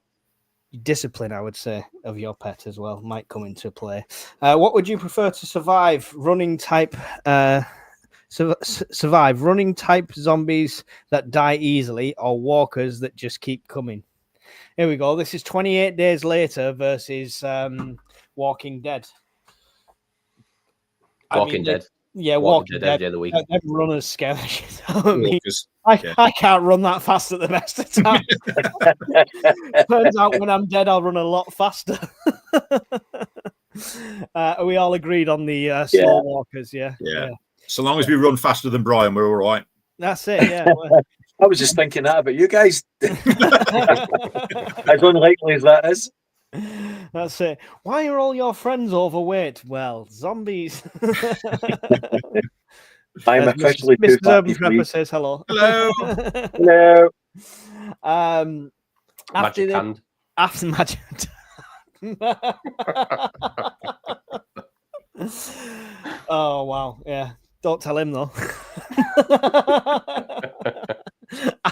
discipline, I would say, of your pet as well might come into play. What would you prefer to survive? Running type. Survive running type zombies that die easily, or walkers that just keep coming. Here we go. This is 28 days later versus Walking Dead. Walking Dead. Yeah, Walking Dead. Every day of the week. Them runners scare the shit out of me. Walkers. I can't run that fast at the best of times. Turns out when I'm dead, I'll run a lot faster. Are we all agreed on the slow walkers? Yeah. So long as we run faster than Brian, we're all right. That's it. Yeah. I was just thinking that about you guys. As unlikely as that is. That's it. Why are all your friends overweight? Well, zombies. I'm officially too Mr. fat Urban to Prepper sleep. says hello. Hello. No. Magic hand. After magic. Oh wow, yeah. Don't tell him though.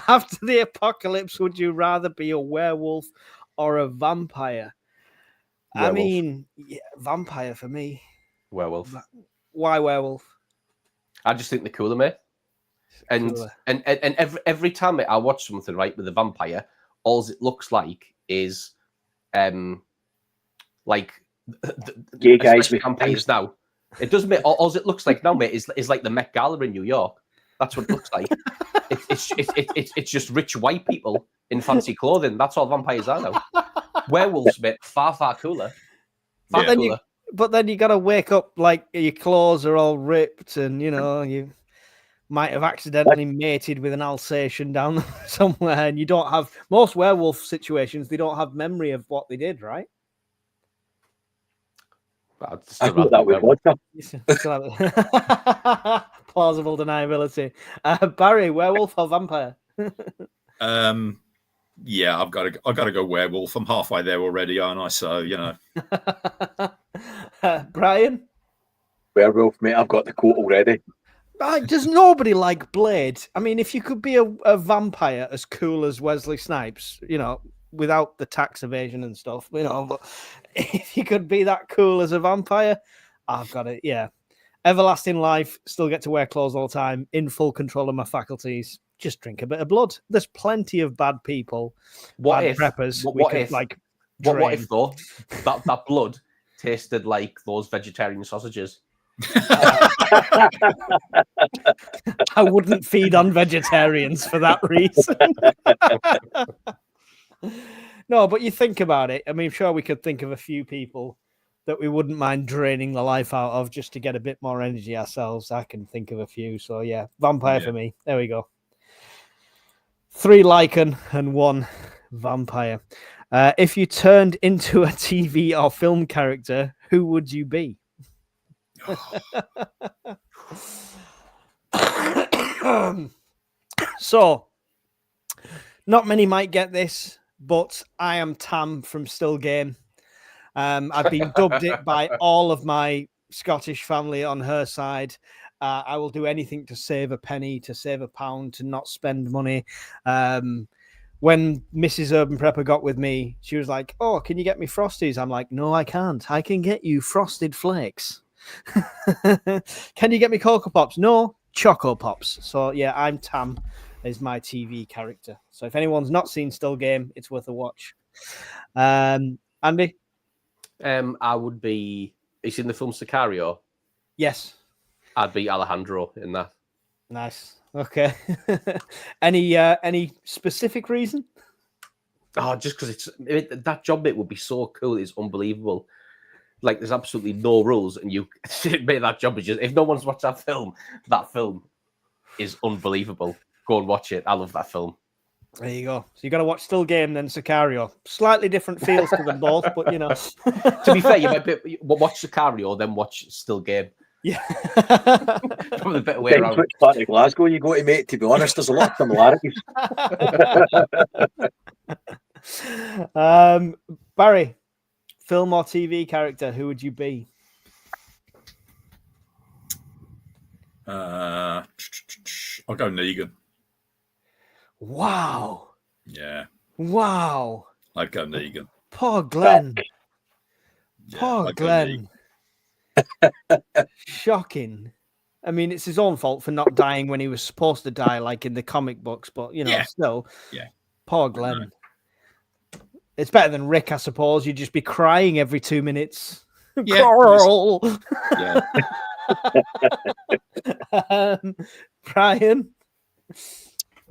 After the apocalypse, would you rather be a werewolf or a vampire? Werewolf. I mean, yeah, vampire for me. Werewolf. Why werewolf? I just think they're cooler, mate. And Cooler. and every time I watch something right with a vampire, all it looks like is like Gay guys especially with vampires now. It doesn't make all it looks like now, mate, is like the Met Gala in New York. That's what it looks like. It's just rich white people in fancy clothing. That's all vampires are now. Werewolves, mate, far cooler. Far cooler. But then you got to wake up like your claws are all ripped, and you know you might have accidentally mated with an Alsatian down somewhere, and you don't have most werewolf situations. They don't have memory of what they did, right? I thought that was vodka. Plausible deniability. Barry, werewolf or vampire? Yeah, I've got to go werewolf. I'm halfway there already, aren't I? So Brian? Werewolf, mate. I've got the coat already. Does nobody like Blade? I mean, if you could be a vampire as cool as Wesley Snipes, you know, without the tax evasion and stuff, you know, but if you could be that cool as a vampire, I've got it. Yeah. Everlasting life, still get to wear clothes all the time, in full control of my faculties, just drink a bit of blood. There's plenty of bad people, preppers. What if though that blood tasted like those vegetarian sausages? I wouldn't feed on vegetarians for that reason. No, but you think about it. I mean, sure, we could think of a few people that we wouldn't mind draining the life out of just to get a bit more energy ourselves. I can think of a few. So yeah, vampire for me. There we go. 3 lichen and 1 vampire. If you turned into a TV or film character, who would you be? So, not many might get this, but I am Tam from Still Game. I've been dubbed it by all of my Scottish family on her side. I will do anything to save a penny, to save a pound, to not spend money. When Mrs. Urban Prepper got with me, she was like, "Oh, can you get me Frosties?" I'm like, "No, I can't. I can get you Frosted Flakes." Can you get me Cocoa Pops? No, Choco Pops. So yeah, I'm Tam is my TV character. So if anyone's not seen Still Game, it's worth a watch. Andy? I would be. Is in the film Sicario? Yes. I'd be Alejandro in that. Nice. Okay. Any specific reason? Oh, just because that job bit would be so cool. It's unbelievable. like there's absolutely no rules, and you make that jump. Is just if no one's watched that film is unbelievable. Go and watch it. I love that film. There you go. So you got to watch Still Game then Sicario. Slightly different feels to them both, but you know. To be fair, you might watch Sicario, then watch Still Game. Yeah. Probably the better way around. Which part of Glasgow you go to, mate? To be honest, there's a lot of similarities. Barry, film or TV character, who would you be? I'll go Negan. Wow. Yeah, Wow. I'd go Negan. Poor Glenn. Yeah, Poor I'd go Glenn. Shocking. I mean, it's his own fault for not dying when he was supposed to die, like in the comic books, but, you know, still. Yeah. Poor Glenn. It's better than Rick, I suppose. You'd just be crying every 2 minutes. Yeah. Carl! Yeah. Brian?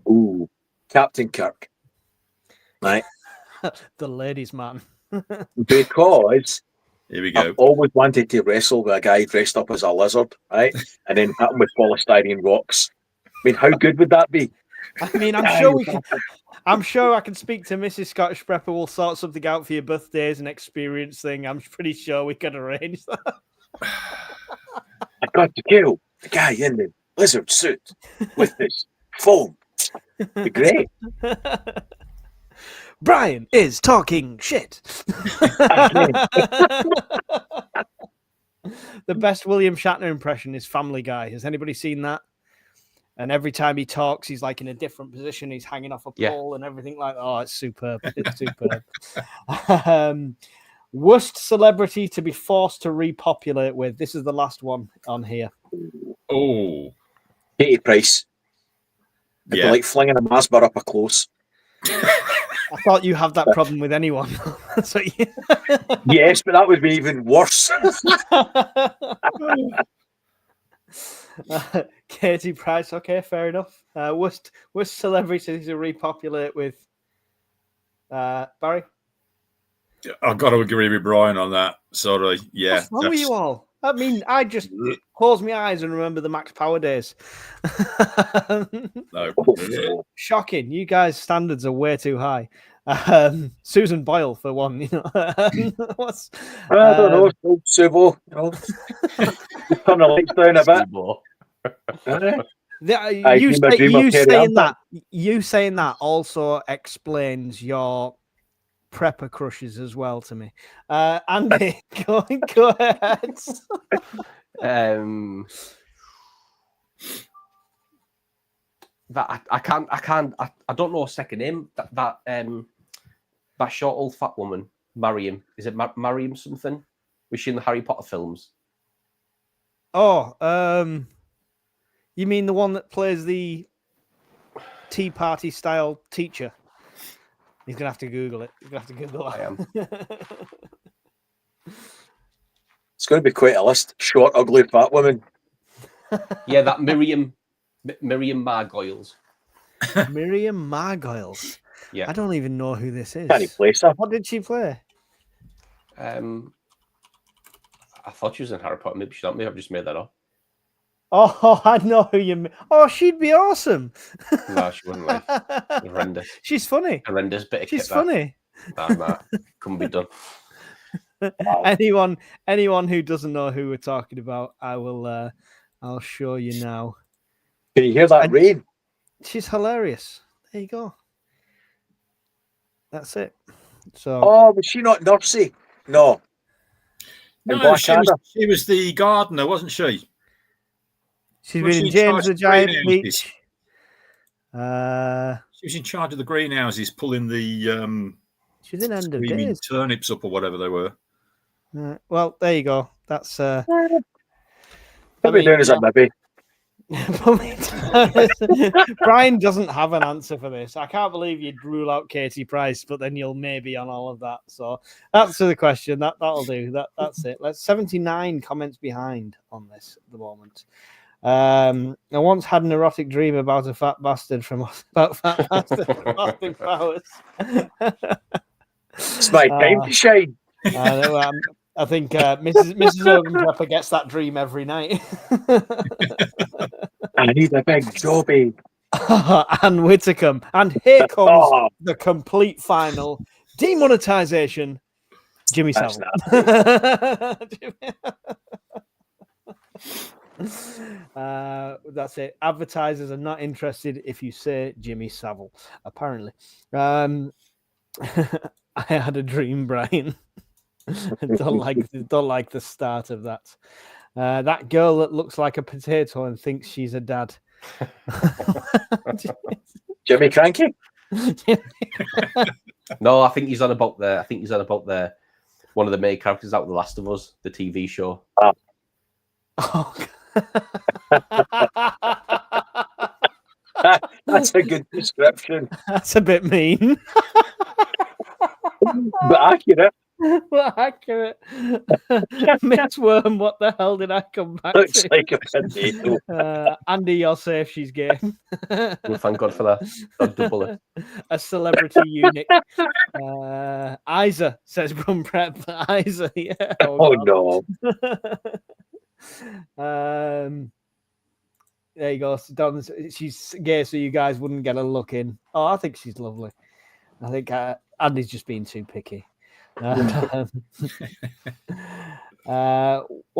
Ooh, Captain Kirk. Right. The ladies' man. Because Here we go. I've always wanted to wrestle with a guy dressed up as a lizard, right? And then hit him with polystyrene rocks. I mean, how good would that be? I mean, I'm sure I can speak to Mrs. Scottish Prepper. We'll sort something out for your birthdays and experience thing. I'm pretty sure we can arrange that. I've got to kill the guy in the lizard suit with this foam. Be great. Brian is talking shit. The best William Shatner impression is Family Guy. Has anybody seen that? And every time he talks, he's like in a different position. He's hanging off a pole and everything like that. Oh, it's superb. It's superb. Worst celebrity to be forced to repopulate with. This is the last one on here. Oh. Katie Price. It'd be like flinging a Masber up a close. I thought you have that problem with anyone. So, yes, but that would be even worse. Katie Price, okay, fair enough. Worst celebrity to repopulate with. Barry? I've got to agree with Brian on that. Sorry. Yeah. What's wrong with you all? I mean, I just close my eyes and remember the Max Power days. No. Shocking. You guys' standards are way too high. Susan Boyle, for one. You know, what's? I don't know. Subo. You know, just turn the lights down a bit. You saying that also explains your prepper crushes as well to me. Andy, go ahead. That I don't know a second name. That short old fat woman, Mariam. Is it Mariam something? Was she in the Harry Potter films? Oh, you mean the one that plays the Tea Party style teacher? He's gonna have to Google it. He's gonna have to Google that. I am. It's going to be quite a list. Short, ugly, fat woman. Yeah, that Miriam Margoyles. Miriam Margoyles. Yeah, I don't even know who this is. Can he place her? What did she play? I thought she was in Harry Potter. Maybe she's not. Maybe I've just made that up. Oh, I know who you mean. Oh, she'd be awesome. No, she wouldn't. Like horrendous. She's funny. Horrendous bit of She's kit, funny. Nah, couldn't be done. Anyone who doesn't know who we're talking about, I'll show you now. Can you hear that rain? She's hilarious. There you go. That's it. So. Oh, was she not Nursey? No. No, she was the gardener, wasn't she? She's been in James the Giant Peach. She was in charge of the greenhouses, pulling the she's in End of Days. Turnips up or whatever they were. Well, there you go. That's what are we doing? Is that maybe? Brian doesn't have an answer for this. I can't believe you'd rule out Katie Price, but then you'll maybe on all of that. So answer the question. That'll do. That's it. Let's 79 comments behind on this at the moment. I once had an erotic dream about a fat bastard from Austin Powers. It's my time to shine. I think Mrs. Oven Pepper gets that dream every night. I need a big jobby. And Whitcomb. And here comes Oh, the complete final demonetization. Jimmy that's Savile. That's it. Advertisers are not interested if you say Jimmy Savile, apparently. I had a dream, Brian. don't like the start of that. That girl that looks like a potato and thinks she's a dad. Jimmy Cranky. No, I think he's on about the one of the main characters out of The Last of Us, the TV show. Oh. That's a good description. That's a bit mean. But accurate. Well, accurate. Miss Worm, what the hell did I come back Looks to? like a potato. Andy, you're safe. She's gay. Well, thank God for that. I'll double it. A celebrity eunuch. Isa says Brum Prep. Isa, yeah. Oh God. no. There you go. She's gay, so you guys wouldn't get a look in. Oh, I think she's lovely. I think Andy's just being too picky. What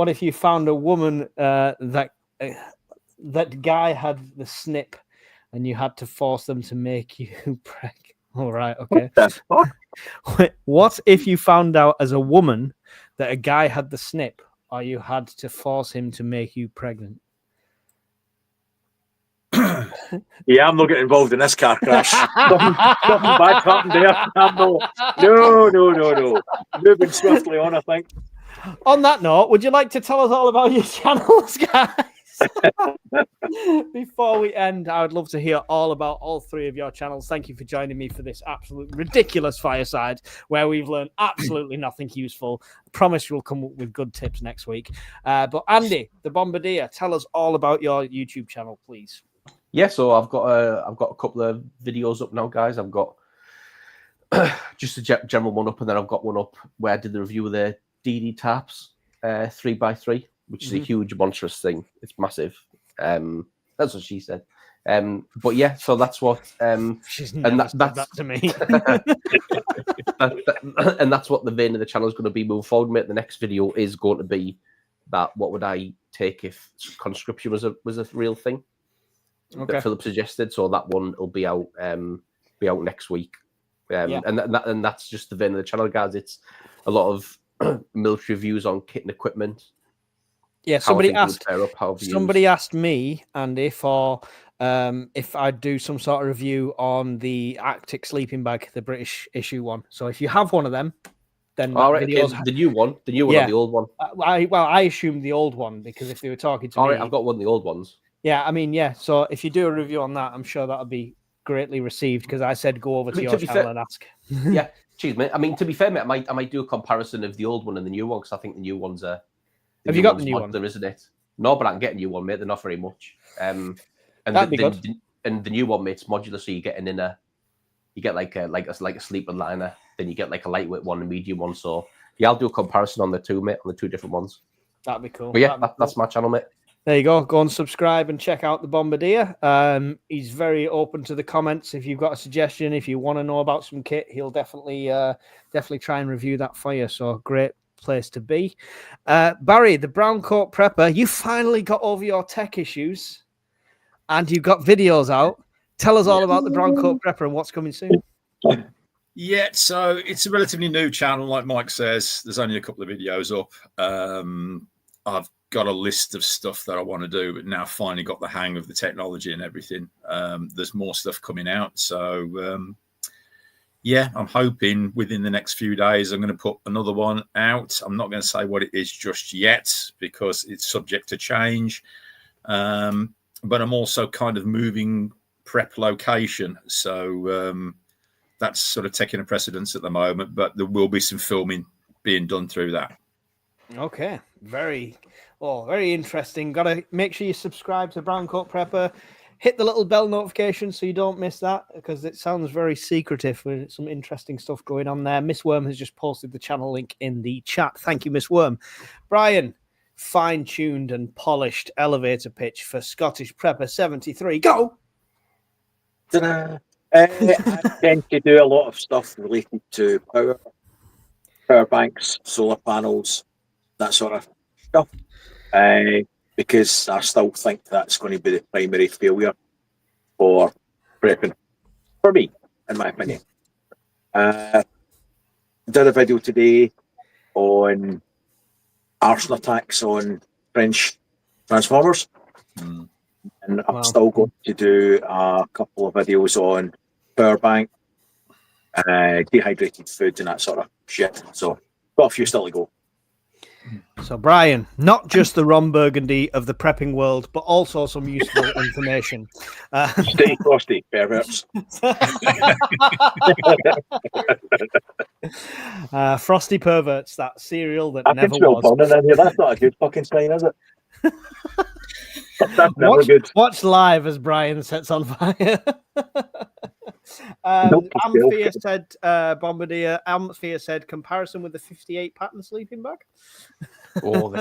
if you found a woman that guy had the snip, and you had to force them to make you pregnant? All right, okay. What if you found out as a woman that a guy had the snip, or you had to force him to make you pregnant? Yeah, I'm not getting involved in this car crash. Something bad happened there. No. Moving swiftly on, I think. On that note, would you like to tell us all about your channels, guys? Before we end, I would love to hear all about all three of your channels. Thank you for joining me for this absolute ridiculous fireside where we've learned absolutely nothing useful. I promise we'll come up with good tips next week. But Andy, the Bombardier, tell us all about your YouTube channel, please. Yeah, so I've got a couple of videos up now, guys. I've got just a general one up, and then I've got one up where I did the review of the DD Taps 3x3, which is a huge, monstrous thing. It's massive. That's what she said. But yeah, so that's what. She's never said that to me. And that's what the vein of the channel is going to be moving forward, mate. The next video is going to be that. What would I take if conscription was a real thing? Okay. That Philip suggested, so that one will be out next week. And that's just the vein of the channel, guys. It's a lot of military reviews on kit and equipment. Yeah, somebody asked me, Andy, for if I'd do some sort of review on the Arctic sleeping bag, the British issue one. So if you have one of them, then the new one, or the old one. I assumed the old one, because if they were talking to me, I've got one of the old ones. Yeah, I mean, yeah. So if you do a review on that, I'm sure that'll be greatly received, because I said go over to your channel and ask. Yeah, cheers, mate. I mean, to be fair, mate, I might do a comparison of the old one and the new one, because I think the new one's have you got the new one? There, isn't it? No, but I can get a new one, mate. They're not very much. And that'd be good. And the new one, mate, it's modular, so you get an inner, you get like a sleeper liner, then you get like a lightweight one, a medium one. So yeah, I'll do a comparison on the two, mate, on the two different ones. That'd be cool. But yeah, that's my channel, mate. There you go. Go and subscribe and check out the Bombardier. He's very open to the comments. If you've got a suggestion, if you want to know about some kit, he'll definitely try and review that for you. So great place to be. Barry, the brown coat prepper, you finally got over your tech issues and you've got videos out. Tell us all about the brown coat prepper and what's coming soon. Yeah, so it's a relatively new channel, like Mike says. There's only a couple of videos up. I've got a list of stuff that I want to do, but now finally got the hang of the technology and everything. There's more stuff coming out. So, yeah, I'm hoping within the next few days I'm going to put another one out. I'm not going to say what it is just yet because it's subject to change. But I'm also kind of moving prep location. So that's sort of taking a precedence at the moment, but there will be some filming being done through that. Okay, very interesting. Got to make sure you subscribe to Brown Coat Prepper. hit the little bell notification so you don't miss that, because it sounds very secretive with some interesting stuff going on there. Miss Worm has just posted the channel link in the chat. Thank you, Miss Worm. Brian, fine-tuned and polished elevator pitch for Scottish Prepper 73. Go! Ta-da! I tend to do a lot of stuff related to power banks, solar panels, that sort of stuff, because I still think that's going to be the primary failure for prepping, for me, in my opinion. Did a video today on arson attacks on French transformers, and I'm still going to do a couple of videos on power bank, dehydrated food and that sort of shit. So got a few still to go. So, Brian, not just the Ron Burgundy of the prepping world, but also some useful information. Stay frosty, perverts. Frosty Perverts, that cereal that I never can smell was. burning in here. That's not a good fucking sign, is it? That's never good. Watch live as Brian sets on fire. Amphia said, Bombardier. Amphia said, comparison with the 58 pattern sleeping bag. Oh,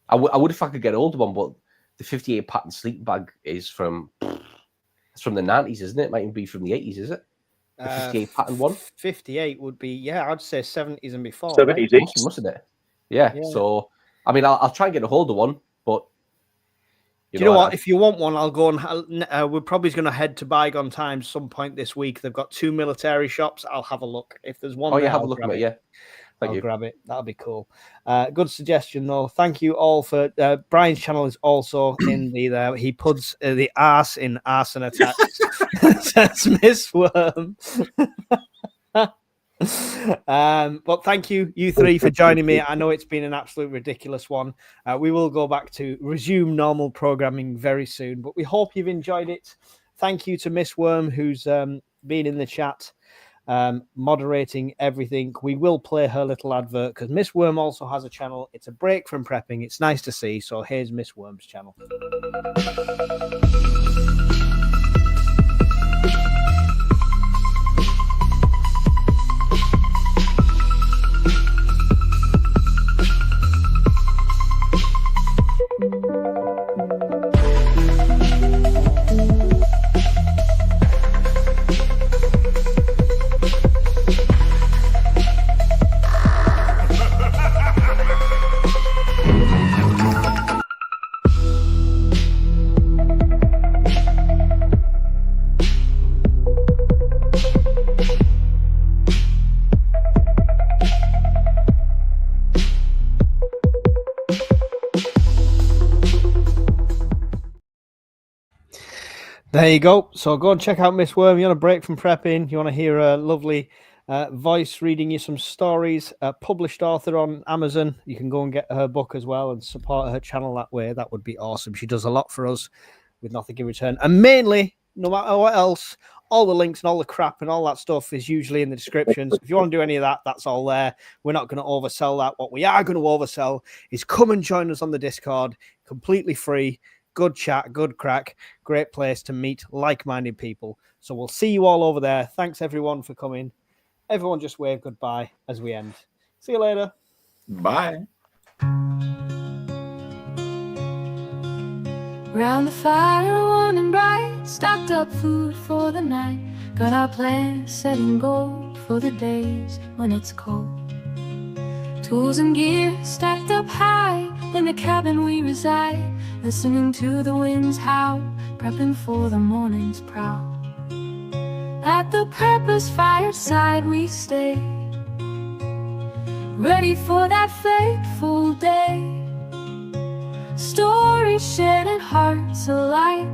I would if I could get hold of one, but the 58 pattern sleeping bag is from the 90s, isn't it? It might even be from the 80s, is it? The 58 pattern one. 58 would be, yeah, I'd say 70s and before. 70s, right? Mustn't it? Yeah. So, I mean, I'll try and get a hold of one, but you know what? If you want one, I'll go and we're probably going to head to Bygone Times some point this week. They've got 2 military shops. I'll have a look. If there's one, have a look at it. Yeah, I'll grab it. That'll be cool. Good suggestion, though. Thank you all for Brian's channel is also in the there. He puts the arse in arson attacks. That's Miss Worm. But thank you three for joining me. I know it's been an absolute ridiculous one. We will go back to resume normal programming very soon, but we hope you've enjoyed it. Thank you to Miss Worm, who's been in the chat, moderating everything. We will play her little advert because Miss Worm also has a channel. It's a break from prepping. It's nice to see. So here's Miss Worm's channel. There you go. So go and check out Miss Worm. You want a break from prepping? You want to hear a lovely voice reading you some stories? Published author on Amazon. You can go and get her book as well and support her channel that way. That would be awesome. She does a lot for us with nothing in return. And mainly, no matter what else, all the links and all the crap and all that stuff is usually in the description. So if you want to do any of that, that's all there. We're not going to oversell that. What we are going to oversell is come and join us on the Discord, completely free. Good chat, good crack, great place to meet like-minded people. So we'll see you all over there. Thanks, everyone, for coming. Everyone just wave goodbye as we end. See you later. Bye. Round the fire, warm and bright, stocked up food for the night. Got our plans set in gold for the days when it's cold. Tools and gear stacked up high in the cabin we reside, listening to the winds howl, prepping for the morning's prowl. At the Prepper's Fireside we stay, ready for that fateful day. Stories shared and hearts alight,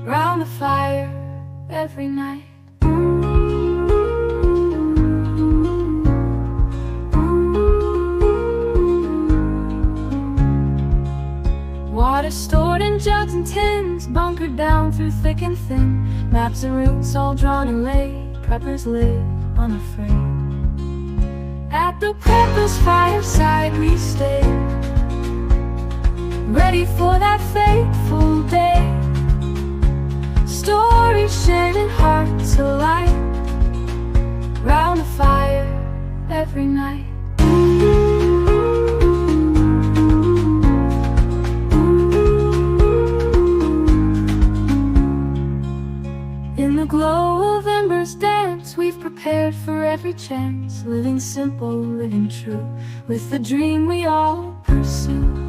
round the fire every night. Water stored in jugs and tins, bunkered down through thick and thin. Maps and routes all drawn and laid, preppers live unafraid. At the Prepper's Fireside we stay, ready for that fateful day. Stories shared and hearts alight, round the fire every night. In the glow of embers dance, we've prepared for every chance, living simple, living true, with the dream we all pursue.